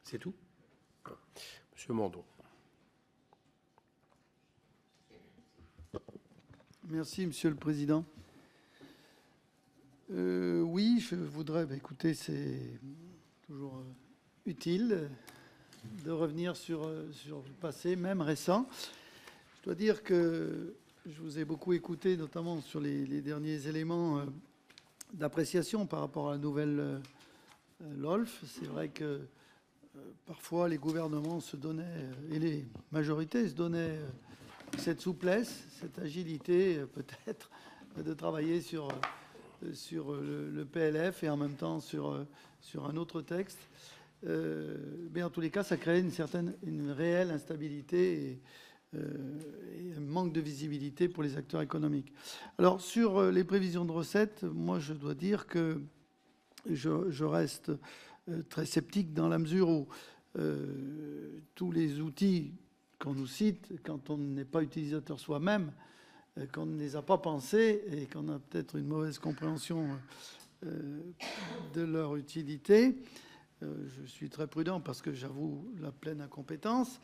C'est tout? Monsieur Mandon. Merci, Monsieur le Président. Oui, je voudrais, écoutez, c'est toujours utile de revenir sur le passé, même récent. Je dois dire que je vous ai beaucoup écouté, notamment sur les derniers éléments d'appréciation par rapport à la nouvelle LOLF. C'est vrai que parfois les gouvernements se donnaient, et les majorités se donnaient cette souplesse, cette agilité peut-être de travailler sur le PLF et en même temps sur un autre texte. Mais en tous les cas, ça crée une réelle instabilité et un manque de visibilité pour les acteurs économiques. Alors, sur les prévisions de recettes, moi, je dois dire que je reste très sceptique dans la mesure où tous les outils qu'on nous cite, quand on n'est pas utilisateur soi-même, qu'on ne les a pas pensés et qu'on a peut-être une mauvaise compréhension de leur utilité. Je suis très prudent parce que j'avoue la pleine incompétence.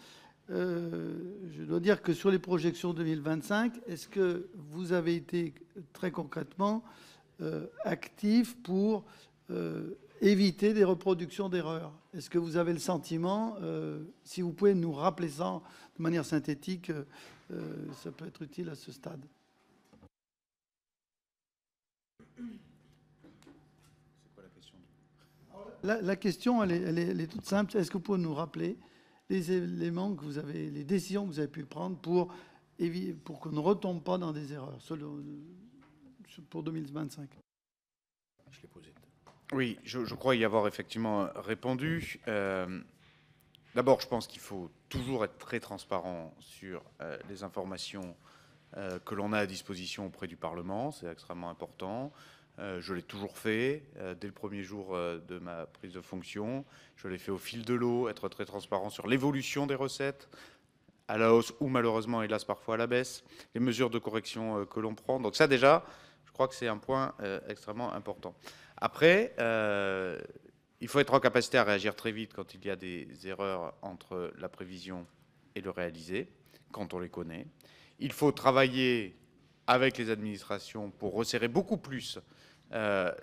Je dois dire que sur les projections 2025, est-ce que vous avez été très concrètement actif pour éviter des reproductions d'erreurs? Est-ce que vous avez le sentiment, si vous pouvez nous rappeler ça de manière synthétique, ça peut être utile à ce stade. C'est quoi la question? La question, elle est toute simple. Est-ce que vous pouvez nous rappeler les éléments que vous avez, les décisions que vous avez pu prendre pour qu'on ne retombe pas dans des erreurs pour 2025? Je l'ai posé. Oui, je crois y avoir effectivement répondu. D'abord, je pense qu'il faut toujours être très transparent sur les informations que l'on a à disposition auprès du Parlement. C'est extrêmement important. Je l'ai toujours fait dès le premier jour de ma prise de fonction. Je l'ai fait au fil de l'eau, être très transparent sur l'évolution des recettes, à la hausse ou malheureusement, hélas, parfois à la baisse, les mesures de correction que l'on prend. Donc ça, déjà, je crois que c'est un point extrêmement important. Après, il faut être en capacité à réagir très vite quand il y a des erreurs entre la prévision et le réalisé, quand on les connaît. Il faut travailler avec les administrations pour resserrer beaucoup plus la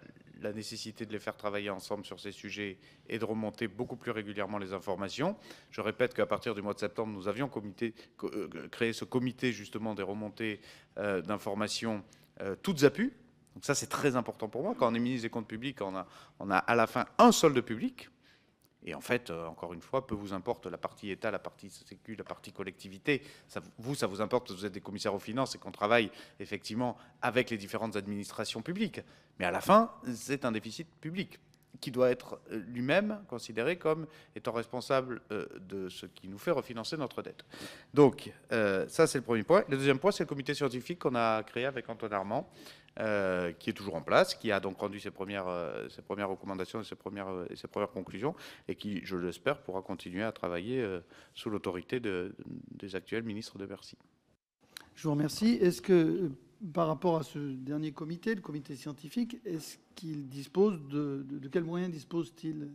nécessité de les faire travailler ensemble sur ces sujets et de remonter beaucoup plus régulièrement les informations. Je répète qu'à partir du mois de septembre, nous avions créé ce comité justement des remontées d'informations toutes à pu. Donc ça, c'est très important pour moi. Quand on est ministre des Comptes publics, on a à la fin un solde public. Et en fait, encore une fois, peu vous importe la partie État, la partie Sécu, la partie collectivité. Ça vous importe, vous êtes des commissaires aux finances et qu'on travaille effectivement avec les différentes administrations publiques. Mais à la fin, c'est un déficit public qui doit être lui-même considéré comme étant responsable de ce qui nous fait refinancer notre dette. Donc, ça, c'est le premier point. Le deuxième point, c'est le comité scientifique qu'on a créé avec Antoine Armand, qui est toujours en place, qui a donc rendu ses premières recommandations et ses premières conclusions, et qui, je l'espère, pourra continuer à travailler sous l'autorité des actuels ministres de Bercy. Je vous remercie. Est-ce que, par rapport à ce dernier comité, le comité scientifique, est-ce qu'il dispose de quels moyens dispose-t-il?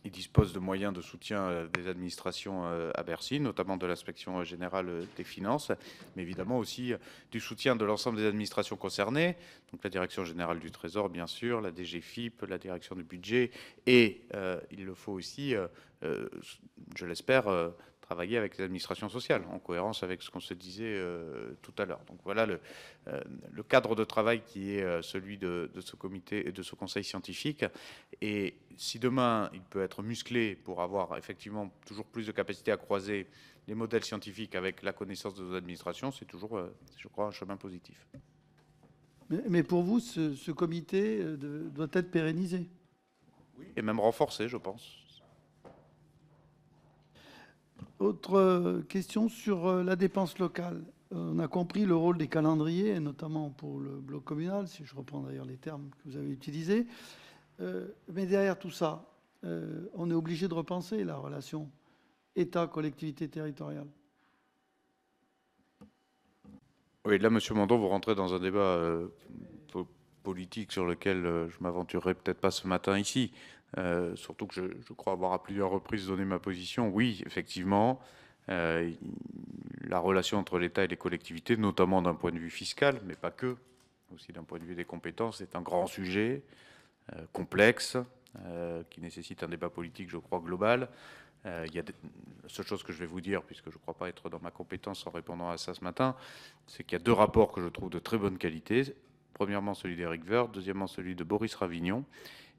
il dispose de moyens de soutien des administrations à Bercy, notamment de l'inspection générale des finances, mais évidemment aussi du soutien de l'ensemble des administrations concernées, donc la direction générale du Trésor, bien sûr, la DGFiP, la direction du budget, et il le faut aussi, je l'espère, travailler avec les administrations sociales, en cohérence avec ce qu'on se disait tout à l'heure. Donc voilà le cadre de travail qui est celui de ce comité et de ce conseil scientifique. Et si demain, il peut être musclé pour avoir effectivement toujours plus de capacité à croiser les modèles scientifiques avec la connaissance de nos administrations, c'est toujours, je crois, un chemin positif. Mais pour vous, ce comité doit être pérennisé? Oui, et même renforcé, je pense. Autre question sur la dépense locale. On a compris le rôle des calendriers, notamment pour le bloc communal, si je reprends d'ailleurs les termes que vous avez utilisés. Mais derrière tout ça, on est obligé de repenser la relation État-collectivité territoriale. Oui, là, Monsieur Mandon, vous rentrez dans un débat politique sur lequel je m'aventurerai peut-être pas ce matin ici. Surtout que je crois avoir à plusieurs reprises donné ma position. Oui, effectivement, la relation entre l'État et les collectivités, notamment d'un point de vue fiscal, mais pas que, aussi d'un point de vue des compétences, est un grand sujet complexe, qui nécessite un débat politique, je crois, global. La seule chose que je vais vous dire, puisque je ne crois pas être dans ma compétence en répondant à ça ce matin, c'est qu'il y a deux rapports que je trouve de très bonne qualité. Premièrement, celui d'Éric Woerth, deuxièmement, celui de Boris Ravignon.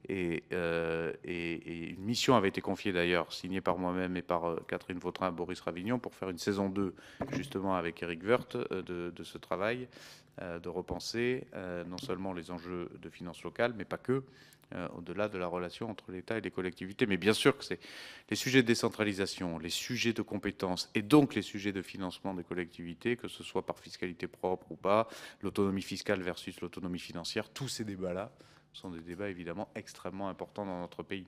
Et une mission avait été confiée d'ailleurs, signée par moi-même et par Catherine Vautrin à Boris Ravignon, pour faire une saison 2, justement avec Éric Woerth, de ce travail, de repenser non seulement les enjeux de finances locales, mais pas que, au-delà de la relation entre l'État et les collectivités. Mais bien sûr que c'est les sujets de décentralisation, les sujets de compétences et donc les sujets de financement des collectivités, que ce soit par fiscalité propre ou pas, l'autonomie fiscale versus l'autonomie financière, tous ces débats-là sont des débats évidemment extrêmement importants dans notre pays.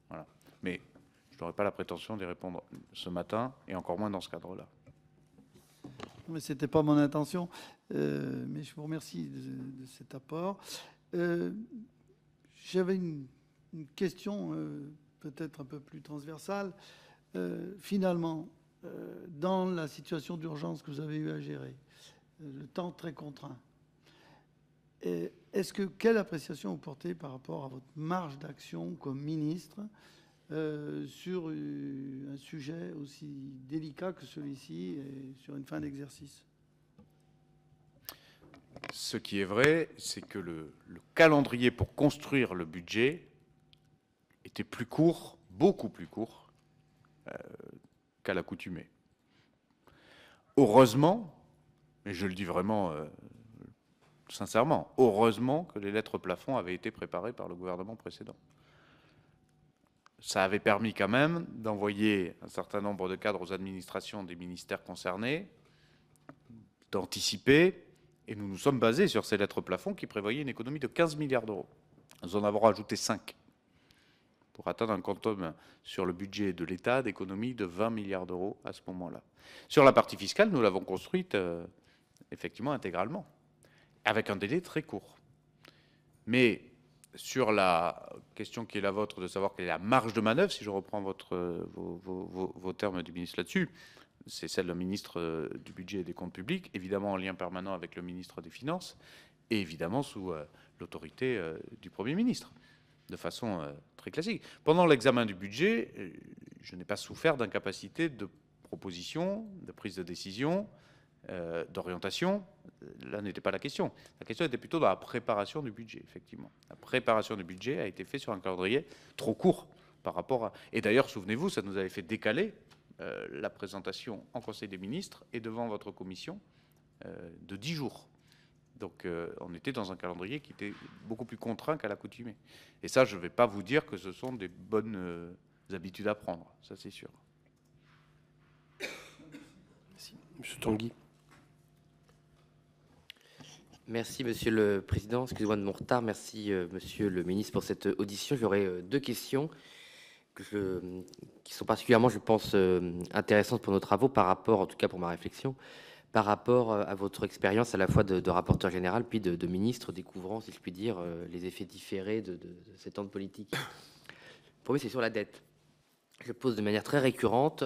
Voilà. Mais je n'aurai pas la prétention d'y répondre ce matin, et encore moins dans ce cadre-là. Mais ce n'était pas mon intention, mais je vous remercie de cet apport. J'avais une question peut-être un peu plus transversale. Finalement, dans la situation d'urgence que vous avez eu à gérer, le temps très contraint, quelle appréciation vous portez par rapport à votre marge d'action comme ministre sur un sujet aussi délicat que celui-ci et sur une fin d'exercice? Ce qui est vrai, c'est que le calendrier pour construire le budget était plus court, beaucoup plus court, qu'à l'accoutumée. Heureusement, et je le dis vraiment sincèrement, heureusement que les lettres plafond avaient été préparées par le gouvernement précédent. Ça avait permis quand même d'envoyer un certain nombre de cadres aux administrations des ministères concernés, d'anticiper, et nous nous sommes basés sur ces lettres plafond qui prévoyaient une économie de 15 milliards d'euros. Nous en avons rajouté 5 pour atteindre un quantum sur le budget de l'État d'économie de 20 milliards d'euros à ce moment-là. Sur la partie fiscale, nous l'avons construite effectivement intégralement, avec un délai très court. Mais sur la question qui est la vôtre de savoir quelle est la marge de manœuvre, si je reprends vos termes du ministre là-dessus, c'est celle du ministre du Budget et des Comptes Publics, évidemment en lien permanent avec le ministre des Finances, et évidemment sous l'autorité du Premier ministre, de façon très classique. Pendant l'examen du budget, je n'ai pas souffert d'incapacité de proposition, de prise de décision, d'orientation. Là n'était pas la question. La question était plutôt dans la préparation du budget, effectivement. La préparation du budget a été faite sur un calendrier trop court par rapport à... Et d'ailleurs, souvenez-vous, ça nous avait fait décaler la présentation en Conseil des ministres et devant votre commission de 10 jours. Donc on était dans un calendrier qui était beaucoup plus contraint qu'à l'accoutumée. Et ça, je ne vais pas vous dire que ce sont des bonnes habitudes à prendre, ça c'est sûr. Merci. Monsieur Tanguy. Merci, Monsieur le Président. Excusez-moi de mon retard. Merci, Monsieur le Ministre, pour cette audition. J'aurais deux questions qui sont particulièrement, je pense, intéressantes pour nos travaux par rapport, en tout cas pour ma réflexion, par rapport à votre expérience à la fois de rapporteur général puis de ministre, découvrant, si je puis dire, les effets différés de ces temps de politique. Le premier, c'est sur la dette. je pose de manière très récurrente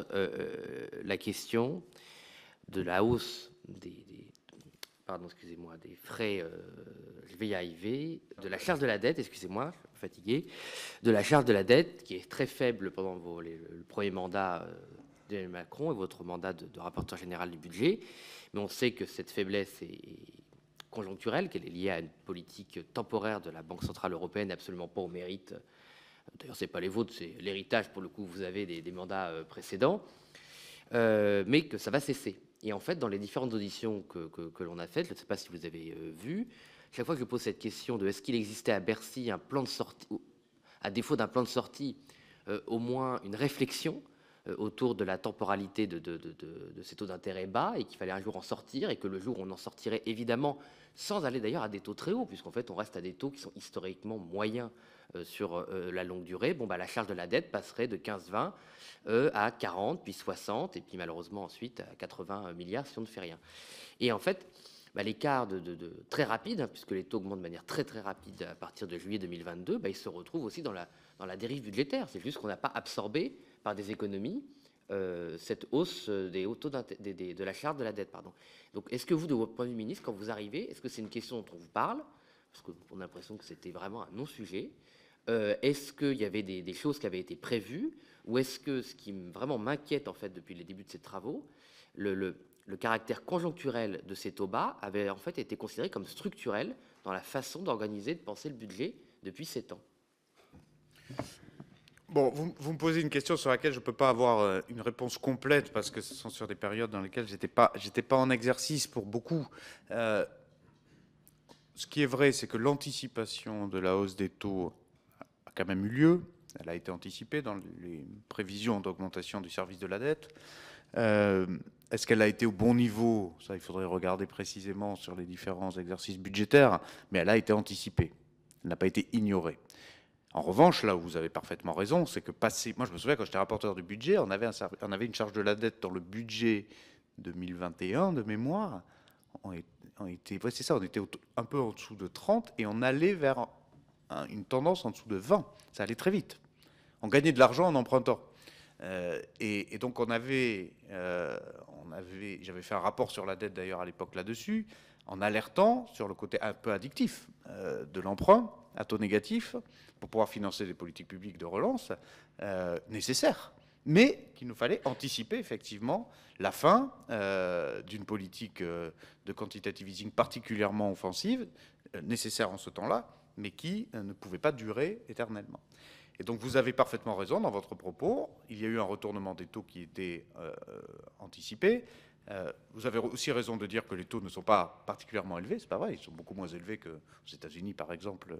la question de la hausse des frais, je vais y arriver, de la charge de la dette, excusez-moi, je suis fatigué, de la charge de la dette qui est très faible pendant le premier mandat d'Emmanuel Macron et votre mandat de rapporteur général du budget. Mais on sait que cette faiblesse est conjoncturelle, qu'elle est liée à une politique temporaire de la Banque centrale européenne, absolument pas au mérite. D'ailleurs, c'est pas les vôtres, c'est l'héritage pour le coup vous avez des mandats précédents, mais que ça va cesser. Et en fait, dans les différentes auditions que l'on a faites, je ne sais pas si vous avez vu, chaque fois que je pose cette question de est-ce qu'il existait à Bercy un plan de sortie, ou, à défaut d'un plan de sortie, au moins une réflexion autour de la temporalité de ces taux d'intérêt bas et qu'il fallait un jour en sortir et que le jour où on en sortirait, évidemment, sans aller d'ailleurs à des taux très hauts, puisqu'en fait on reste à des taux qui sont historiquement moyens sur la longue durée, bon, bah, la charge de la dette passerait de 15-20 à 40, puis 60, et puis malheureusement ensuite à 80 milliards si on ne fait rien. Et en fait, bah, l'écart très rapide, hein, puisque les taux augmentent de manière très très rapide à partir de juillet 2022, bah, il se retrouve aussi dans la dérive budgétaire. C'est juste qu'on n'a pas absorbé par des économies cette hausse des taux de la charge de la dette. Pardon. Donc est-ce que vous, de votre point de vue ministre, quand vous arrivez, est-ce que c'est une question dont on vous parle? Parce qu'on a l'impression que c'était vraiment un non-sujet. Est-ce qu'il y avait des choses qui avaient été prévues? Ou est-ce que ce qui vraiment m'inquiète en fait depuis les débuts de ces travaux, le caractère conjoncturel de ces taux bas avait en fait été considéré comme structurel dans la façon d'organiser, de penser le budget depuis 7 ans? Bon, vous me posez une question sur laquelle je ne peux pas avoir une réponse complète parce que ce sont sur des périodes dans lesquelles j'étais pas en exercice pour beaucoup. Ce qui est vrai, c'est que l'anticipation de la hausse des taux a quand même eu lieu. Elle a été anticipée dans les prévisions d'augmentation du service de la dette. Est-ce qu'elle a été au bon niveau? Ça, il faudrait regarder précisément sur les différents exercices budgétaires, mais elle a été anticipée. Elle n'a pas été ignorée. En revanche, là où vous avez parfaitement raison, c'est que moi je me souviens quand j'étais rapporteur du budget, on avait une charge de la dette dans le budget 2021 de mémoire. On était un peu en dessous de 30 et on allait vers une tendance en dessous de 20. Ça allait très vite. On gagnait de l'argent en empruntant. Et donc j'avais fait un rapport sur la dette d'ailleurs à l'époque là-dessus, en alertant sur le côté un peu addictif de l'emprunt à taux négatif pour pouvoir financer des politiques publiques de relance nécessaires, mais qu'il nous fallait anticiper effectivement la fin d'une politique de quantitative easing particulièrement offensive, nécessaire en ce temps-là, mais qui ne pouvait pas durer éternellement. Et donc vous avez parfaitement raison dans votre propos, il y a eu un retournement des taux qui était anticipé. Vous avez aussi raison de dire que les taux ne sont pas particulièrement élevés, c'est pas vrai, ils sont beaucoup moins élevés qu'aux États-Unis par exemple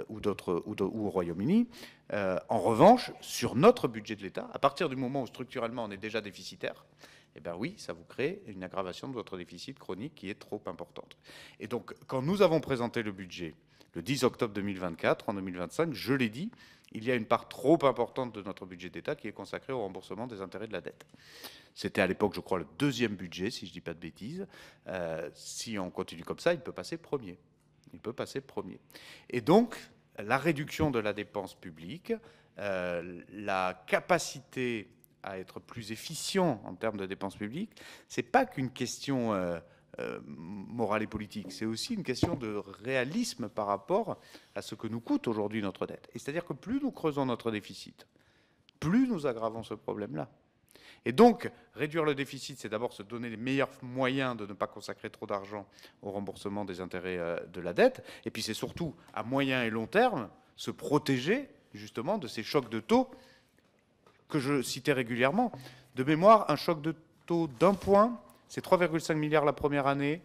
ou au Royaume-Uni. En revanche, sur notre budget de l'État, à partir du moment où structurellement on est déjà déficitaire, eh bien oui, ça vous crée une aggravation de votre déficit chronique qui est trop importante. Et donc quand nous avons présenté le budget le 10 octobre 2024, en 2025, je l'ai dit, il y a une part trop importante de notre budget d'État qui est consacrée au remboursement des intérêts de la dette. C'était à l'époque, je crois, le deuxième budget, si je ne dis pas de bêtises. Si on continue comme ça, il peut passer premier. Il peut passer premier. Et donc, la réduction de la dépense publique, la capacité à être plus efficient en termes de dépenses publiques, ce n'est pas qu'une question morale et politique, c'est aussi une question de réalisme par rapport à ce que nous coûte aujourd'hui notre dette. Et c'est-à-dire que plus nous creusons notre déficit, plus nous aggravons ce problème-là. Et donc, réduire le déficit, c'est d'abord se donner les meilleurs moyens de ne pas consacrer trop d'argent au remboursement des intérêts de la dette. Et puis c'est surtout, à moyen et long terme, se protéger justement de ces chocs de taux que je citais régulièrement. De mémoire, un choc de taux d'1 point, c'est 3,5 milliards la première année,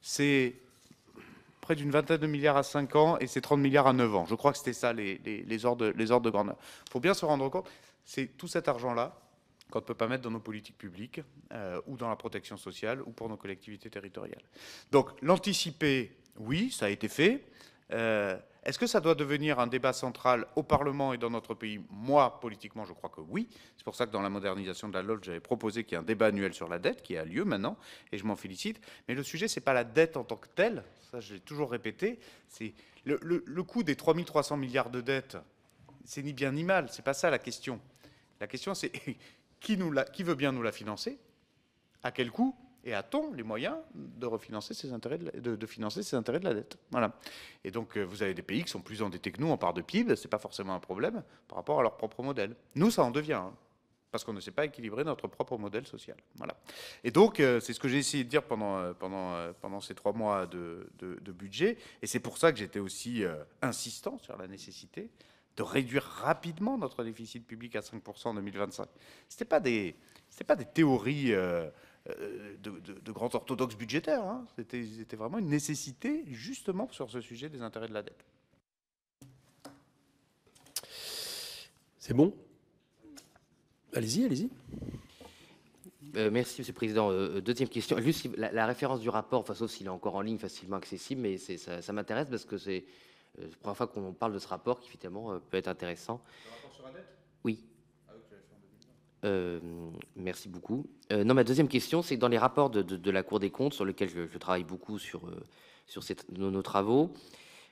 c'est près d'une vingtaine de milliards à 5 ans et c'est 30 milliards à 9 ans. Je crois que c'était ça les ordres de grandeur. Il faut bien se rendre compte, c'est tout cet argent-là qu'on ne peut pas mettre dans nos politiques publiques ou dans la protection sociale ou pour nos collectivités territoriales. Donc l'anticiper, oui, ça a été fait. Est-ce que ça doit devenir un débat central au Parlement et dans notre pays? Moi, politiquement, je crois que oui. C'est pour ça que dans la modernisation de la LOLF, j'avais proposé qu'il y ait un débat annuel sur la dette, qui a lieu maintenant, et je m'en félicite. Mais le sujet, ce n'est pas la dette en tant que telle, ça je l'ai toujours répété, c'est le coût des 3 300 milliards de dettes, c'est ni bien ni mal, c'est pas ça la question. La question, c'est qui veut bien nous la financer, à quel coût, et a-t-on les moyens de refinancer ces intérêts de financer ces intérêts de la dette? Voilà. Et donc, vous avez des pays qui sont plus endettés que nous en part de PIB, c'est pas forcément un problème par rapport à leur propre modèle. Nous, ça en devient, hein, parce qu'on ne sait pas équilibrer notre propre modèle social. Voilà. Et donc, c'est ce que j'ai essayé de dire pendant ces 3 mois de budget, et c'est pour ça que j'étais aussi insistant sur la nécessité de réduire rapidement notre déficit public à 5% en 2025. C'était pas des théories de grands orthodoxes budgétaires, hein. C'était vraiment une nécessité, justement, sur ce sujet des intérêts de la dette. C'est bon? Allez-y, allez-y. Merci, Monsieur le Président. Deuxième question. Juste la référence du rapport, enfin, sauf s'il est encore en ligne, facilement accessible, mais ça m'intéresse parce que c'est la première fois qu'on parle de ce rapport qui, finalement, peut être intéressant. Le rapport sur la dette? Oui. Merci beaucoup. Non, ma deuxième question, c'est que dans les rapports de la Cour des comptes, sur lesquels je travaille beaucoup sur nos travaux,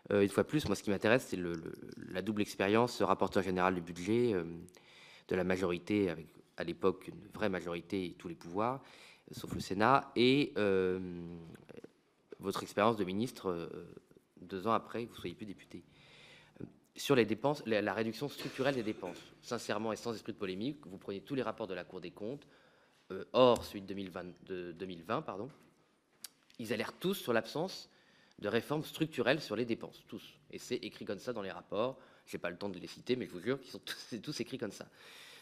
une fois plus, moi, ce qui m'intéresse, c'est la double expérience rapporteur général du budget de la majorité, avec à l'époque une vraie majorité et tous les pouvoirs, sauf le Sénat, et votre expérience de ministre 2 ans après que vous soyez plus député. Sur les dépenses, la réduction structurelle des dépenses, sincèrement et sans esprit de polémique, vous prenez tous les rapports de la Cour des comptes, hors celui de 2020, pardon, ils alertent tous sur l'absence de réformes structurelles sur les dépenses, tous. Et c'est écrit comme ça dans les rapports. Je n'ai pas le temps de les citer, mais je vous jure qu'ils sont tous écrits comme ça.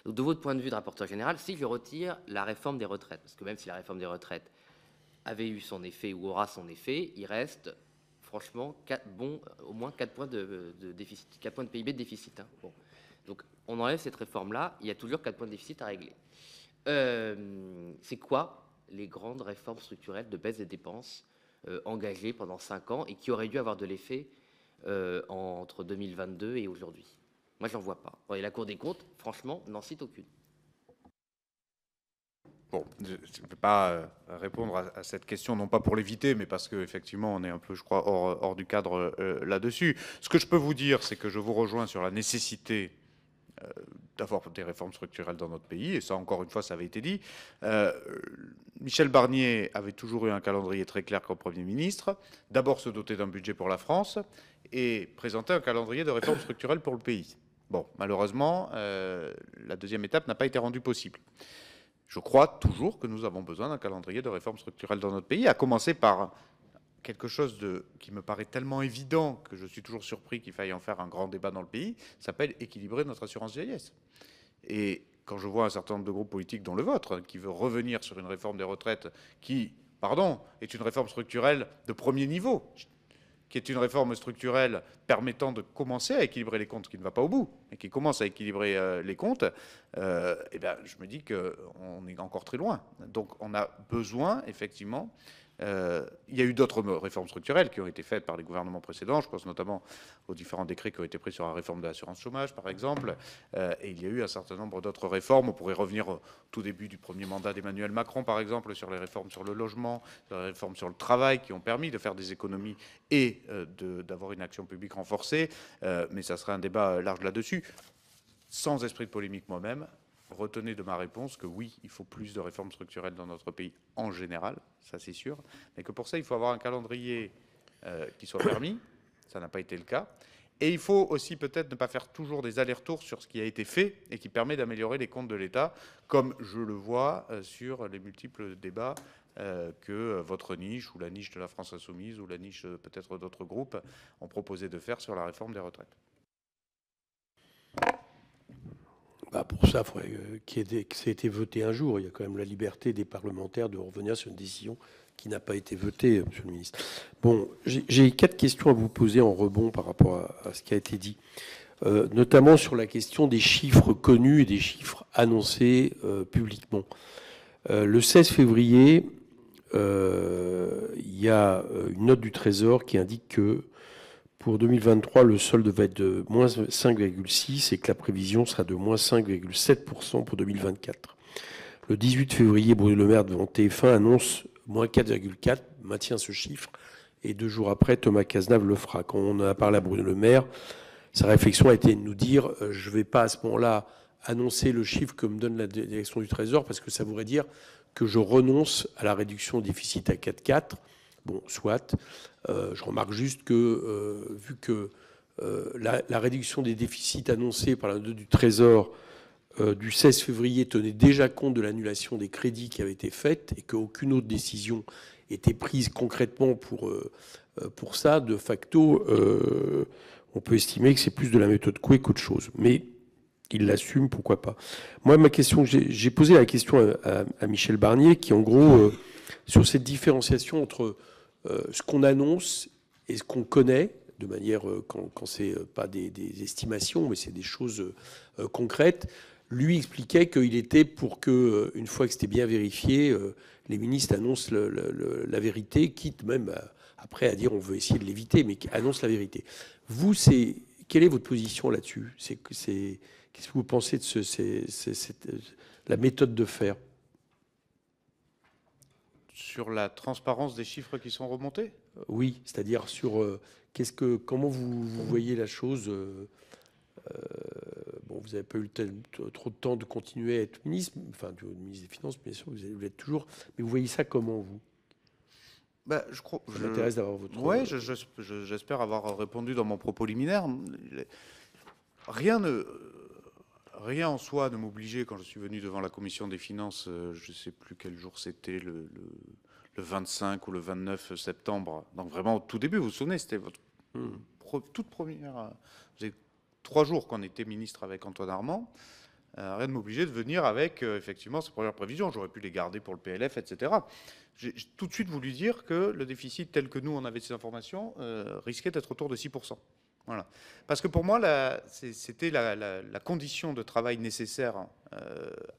Donc, de votre point de vue de rapporteur général, si je retire la réforme des retraites, parce que même si la réforme des retraites avait eu son effet ou aura son effet, il reste franchement au moins 4 points de déficit, 4 points de PIB de déficit. Hein. Bon. Donc on enlève cette réforme-là, il y a toujours 4 points de déficit à régler. C'est quoi les grandes réformes structurelles de baisse des dépenses engagées pendant 5 ans et qui auraient dû avoir de l'effet entre 2022 et aujourd'hui? Moi, j'en vois pas. Et la Cour des comptes, franchement, n'en cite aucune. Bon, je ne peux pas répondre à cette question, non pas pour l'éviter, mais parce qu'effectivement, on est un peu, je crois, hors du cadre là-dessus. Ce que je peux vous dire, c'est que je vous rejoins sur la nécessité d'avoir des réformes structurelles dans notre pays, et ça, encore une fois, ça avait été dit. Michel Barnier avait toujours eu un calendrier très clair comme Premier ministre. D'abord, se doter d'un budget pour la France et présenter un calendrier de réformes structurelles pour le pays. Bon, malheureusement, la deuxième étape n'a pas été rendue possible. Je crois toujours que nous avons besoin d'un calendrier de réformes structurelles dans notre pays, à commencer par quelque chose qui me paraît tellement évident que je suis toujours surpris qu'il faille en faire un grand débat dans le pays, s'appelle équilibrer notre assurance vieillesse. Et quand je vois un certain nombre de groupes politiques, dont le vôtre, qui veut revenir sur une réforme des retraites qui, pardon, est une réforme structurelle de premier niveau, qui est une réforme structurelle permettant de commencer à équilibrer les comptes, qui ne va pas au bout, mais qui commence à équilibrer les comptes, eh bien, je me dis qu'on est encore très loin. Donc on a besoin, effectivement, il y a eu d'autres réformes structurelles qui ont été faites par les gouvernements précédents, je pense notamment aux différents décrets qui ont été pris sur la réforme de l'assurance chômage, par exemple, et il y a eu un certain nombre d'autres réformes. On pourrait revenir au tout début du premier mandat d'Emmanuel Macron, par exemple, sur les réformes sur le logement, sur les réformes sur le travail, qui ont permis de faire des économies et d'avoir une action publique renforcée, mais ça serait un débat large là-dessus. Sans esprit de polémique moi-même, retenez de ma réponse que oui, il faut plus de réformes structurelles dans notre pays en général, ça c'est sûr, mais que pour ça, il faut avoir un calendrier qui soit permis, ça n'a pas été le cas, et il faut aussi peut-être ne pas faire toujours des allers-retours sur ce qui a été fait et qui permet d'améliorer les comptes de l'État, comme je le vois sur les multiples débats que votre niche ou la niche de la France Insoumise ou la niche peut-être d'autres groupes ont proposé de faire sur la réforme des retraites. Bah pour ça, il faudrait que ça ait été voté un jour. Il y a quand même la liberté des parlementaires de revenir sur une décision qui n'a pas été votée, Monsieur le Ministre. Bon, j'ai 4 questions à vous poser en rebond par rapport à ce qui a été dit, notamment sur la question des chiffres connus et des chiffres annoncés publiquement. Le 16 février, il y a une note du Trésor qui indique que pour 2023, le solde va être de moins 5,6 et que la prévision sera de moins 5,7% pour 2024. Le 18 février, Bruno Le Maire devant TF1 annonce moins 4,4, maintient ce chiffre, et 2 jours après, Thomas Cazenave le fera. Quand on a parlé à Bruno Le Maire, sa réflexion a été de nous dire je ne vais pas à ce moment-là annoncer le chiffre que me donne la direction du Trésor, parce que ça voudrait dire que je renonce à la réduction du déficit à 4,4. Bon, soit. Je remarque juste que, vu que la réduction des déficits annoncée par la note du Trésor du 16 février tenait déjà compte de l'annulation des crédits qui avait été faite et qu'aucune autre décision était prise concrètement pour ça, de facto, on peut estimer que c'est plus de la méthode Coué qu'autre chose. Mais il l'assume, pourquoi pas. Moi, ma question, j'ai posé la question à Michel Barnier, qui en gros, sur cette différenciation entre ce qu'on annonce et ce qu'on connaît, de manière, quand c'est pas des estimations, mais c'est des choses concrètes, lui expliquait qu'il était pour que, une fois que c'était bien vérifié, les ministres annoncent la vérité, quitte même après à dire on veut essayer de l'éviter, mais annoncent la vérité. Vous, quelle est votre position là-dessus? Qu'est-ce que vous pensez de la méthode de faire? Sur la transparence des chiffres qui sont remontés? Oui, c'est-à-dire sur comment vous voyez la chose. Bon, vous n'avez pas eu trop de temps de continuer à être ministre, enfin, ministre des Finances, bien sûr, vous l'êtes toujours. Mais vous voyez ça comment, vous? Je crois. Ça m'intéresse d'avoir votre. Oui, j'espère avoir répondu dans mon propos liminaire. Rien en soi ne m'obligeait, quand je suis venu devant la commission des finances, je ne sais plus quel jour c'était, le 25 ou le 29 septembre. Donc vraiment au tout début, vous vous souvenez, c'était votre toute première. J'ai 3 jours qu'on était ministre avec Antoine Armand. Rien ne m'obligeait de venir avec effectivement ces premières prévisions. J'aurais pu les garder pour le PLF, etc. J'ai tout de suite voulu dire que le déficit tel que nous on avait ces informations risquait d'être autour de 6%. Voilà. Parce que pour moi, c'était la condition de travail nécessaire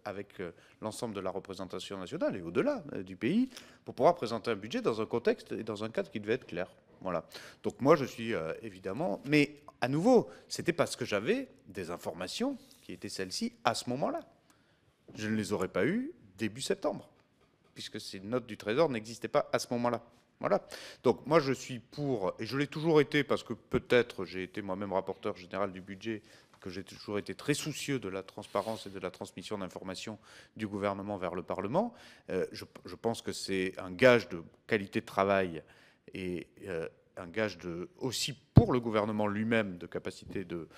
avec l'ensemble de la représentation nationale et au-delà du pays pour pouvoir présenter un budget dans un contexte et dans un cadre qui devait être clair. Voilà. Donc moi, je suis évidemment... Mais à nouveau, c'était parce que j'avais des informations qui étaient celles-ci à ce moment-là. Je ne les aurais pas eues début septembre, puisque ces notes du Trésor n'existaient pas à ce moment-là. Voilà. Donc moi je suis pour, et je l'ai toujours été parce que peut-être j'ai été moi-même rapporteur général du budget, que j'ai toujours été très soucieux de la transparence et de la transmission d'informations du gouvernement vers le Parlement. Je pense que c'est un gage de qualité de travail et un gage aussi pour le gouvernement lui-même de capacité de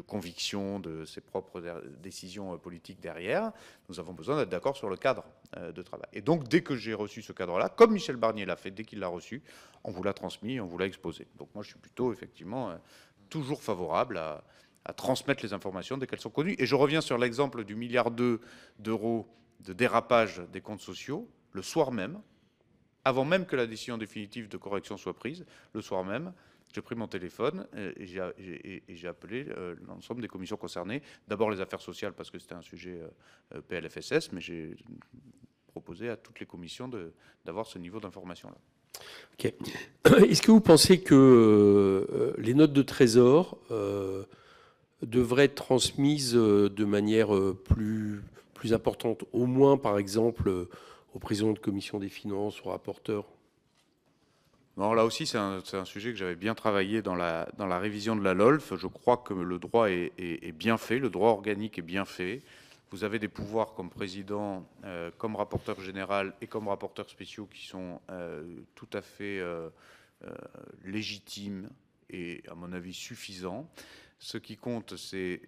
conviction de ses propres décisions politiques derrière. Nous avons besoin d'être d'accord sur le cadre de travail. Et donc, dès que j'ai reçu ce cadre-là, comme Michel Barnier l'a fait, dès qu'il l'a reçu, on vous l'a transmis, on vous l'a exposé. Donc moi, je suis plutôt, effectivement, toujours favorable à transmettre les informations dès qu'elles sont connues. Et je reviens sur l'exemple du 1,2 milliard d'euros de dérapage des comptes sociaux, le soir même, avant même que la décision définitive de correction soit prise, le soir même, j'ai pris mon téléphone et j'ai appelé l'ensemble des commissions concernées. D'abord les affaires sociales parce que c'était un sujet PLFSS, mais j'ai proposé à toutes les commissions d'avoir ce niveau d'information-là. Ok. Est-ce que vous pensez que les notes de Trésor devraient être transmises de manière plus importante, au moins par exemple au président de commission des finances, au rapporteur? Non, là aussi, c'est un sujet que j'avais bien travaillé dans la révision de la LOLF. Je crois que le droit est bien fait, le droit organique est bien fait. Vous avez des pouvoirs comme président, comme rapporteur général et comme rapporteurs spéciaux qui sont tout à fait légitimes et, à mon avis, suffisants. Ce qui compte, c'est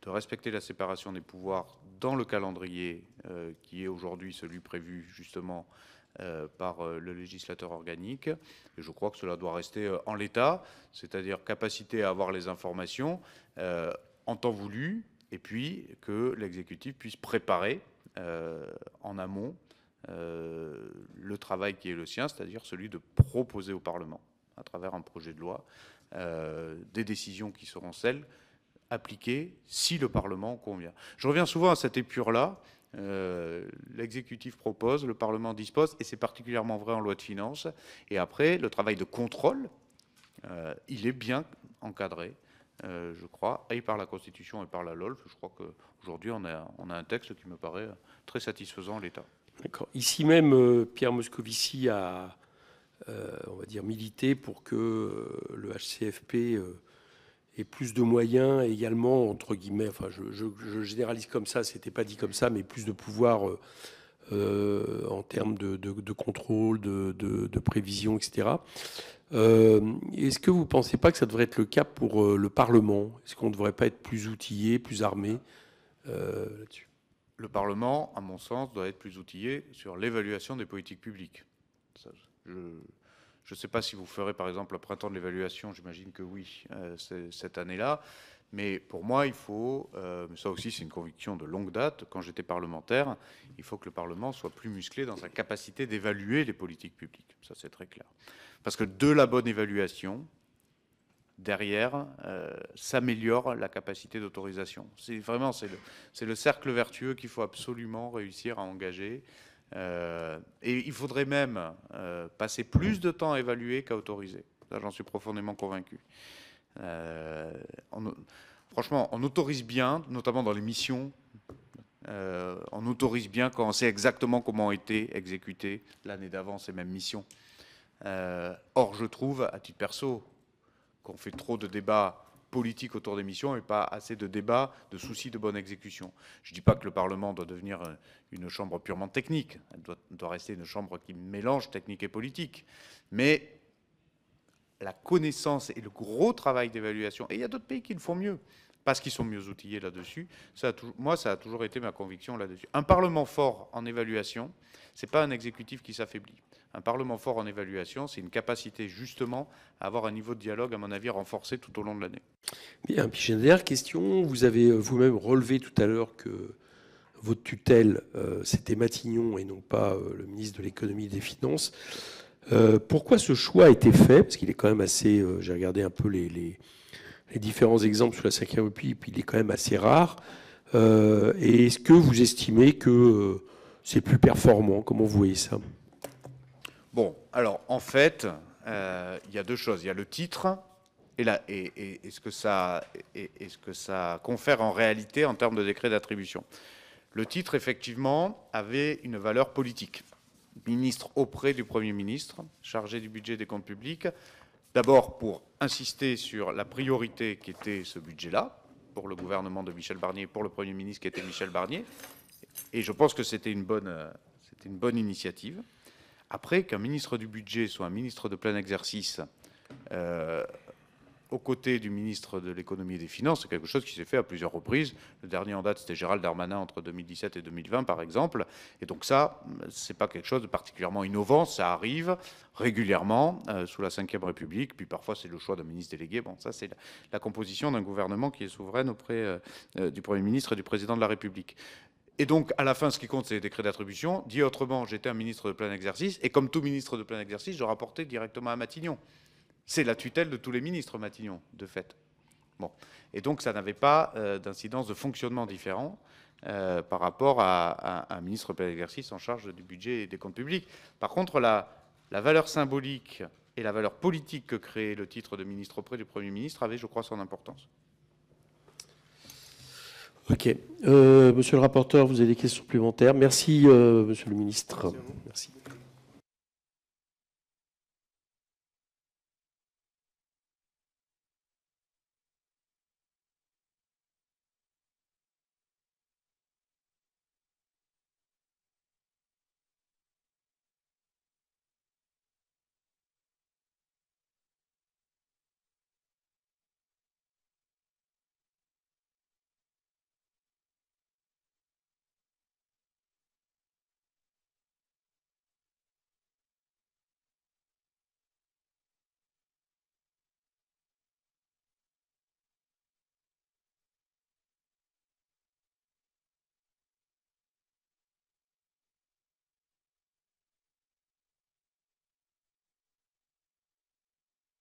de respecter la séparation des pouvoirs dans le calendrier qui est aujourd'hui celui prévu justement par le législateur organique. Et je crois que cela doit rester en l'état, c'est-à-dire capacité à avoir les informations en temps voulu, et puis que l'exécutif puisse préparer en amont le travail qui est le sien, c'est-à-dire celui de proposer au Parlement, à travers un projet de loi, des décisions qui seront celles appliquées si le Parlement convient. Je reviens souvent à cette épure-là. L'exécutif propose, le Parlement dispose, et c'est particulièrement vrai en loi de finances. Et après, le travail de contrôle, il est bien encadré, je crois, et par la Constitution et par la LOLF. Je crois qu'aujourd'hui, on a un texte qui me paraît très satisfaisant en l'état. D'accord. Ici même, Pierre Moscovici a, on va dire, milité pour que le HCFP et plus de moyens également, entre guillemets, enfin je généralise comme ça, c'était pas dit comme ça, mais plus de pouvoir en termes de contrôle, de prévision, etc. Est-ce que vous ne pensez pas que ça devrait être le cas pour le Parlement? Est-ce qu'on ne devrait pas être plus outillé, plus armé là-dessus? Le Parlement, à mon sens, doit être plus outillé sur l'évaluation des politiques publiques. Ça, je ne sais pas si vous ferez, par exemple, le printemps de l'évaluation, j'imagine que oui, cette année-là. Mais pour moi, il faut, ça aussi c'est une conviction de longue date, quand j'étais parlementaire, il faut que le Parlement soit plus musclé dans sa capacité d'évaluer les politiques publiques. Ça, c'est très clair. Parce que de la bonne évaluation, derrière, s'améliore la capacité d'autorisation. C'est vraiment, c'est le cercle vertueux qu'il faut absolument réussir à engager. Et il faudrait même passer plus de temps à évaluer qu'à autoriser. Ça, j'en suis profondément convaincu. Franchement, on autorise bien, notamment dans les missions, on autorise bien quand on sait exactement comment ont été exécutées l'année d'avant ces mêmes missions. Or, je trouve, à titre perso, qu'on fait trop de débats politiques autour des missions et pas assez de débats de soucis de bonne exécution. Je ne dis pas que le Parlement doit devenir une chambre purement technique, elle doit rester une chambre qui mélange technique et politique. Mais la connaissance et le gros travail d'évaluation, et il y a d'autres pays qui le font mieux, parce qu'ils sont mieux outillés là-dessus, moi, ça a toujours été ma conviction là-dessus. Un Parlement fort en évaluation, ce n'est pas un exécutif qui s'affaiblit. Un Parlement fort en évaluation, c'est une capacité justement à avoir un niveau de dialogue, à mon avis, renforcé tout au long de l'année. Bien, puis j'ai une dernière question. Vous avez vous-même relevé tout à l'heure que votre tutelle, c'était Matignon et non pas le ministre de l'économie et des finances. Pourquoi ce choix a été fait? Parce qu'il est quand même assez... j'ai regardé un peu les différents exemples sur la Ve République, puis il est quand même assez rare. Et est-ce que vous estimez que c'est plus performant? Comment vous voyez ça? Bon, alors en fait, il y a deux choses. Il y a le titre et ce que ça confère en réalité en termes de décret d'attribution. Le titre, effectivement, avait une valeur politique. Ministre auprès du Premier ministre, chargé du budget des comptes publics, d'abord pour insister sur la priorité qui était ce budget-là, pour le gouvernement de Michel Barnier, pour le Premier ministre qui était Michel Barnier. Et je pense que c'était une bonne initiative. Après, qu'un ministre du budget soit un ministre de plein exercice aux côtés du ministre de l'économie et des finances, c'est quelque chose qui s'est fait à plusieurs reprises. Le dernier en date, c'était Gérald Darmanin entre 2017 et 2020, par exemple. Et donc ça, c'est pas quelque chose de particulièrement innovant. Ça arrive régulièrement sous la Ve République. Puis parfois, c'est le choix d'un ministre délégué. Bon, ça, c'est la composition d'un gouvernement qui est souveraine auprès du Premier ministre et du Président de la République. Et donc, à la fin, ce qui compte, c'est les décrets d'attribution. Dit autrement, j'étais un ministre de plein exercice. Et comme tout ministre de plein exercice, je rapportais directement à Matignon. C'est la tutelle de tous les ministres, Matignon, de fait. Bon. Et donc, ça n'avait pas d'incidence de fonctionnement différent par rapport à un ministre de plein exercice en charge du budget et des comptes publics. Par contre, la valeur symbolique et la valeur politique que créait le titre de ministre auprès du Premier ministre avait, je crois, son importance. Ok. Monsieur le rapporteur, vous avez des questions supplémentaires. Merci, monsieur le ministre. Merci.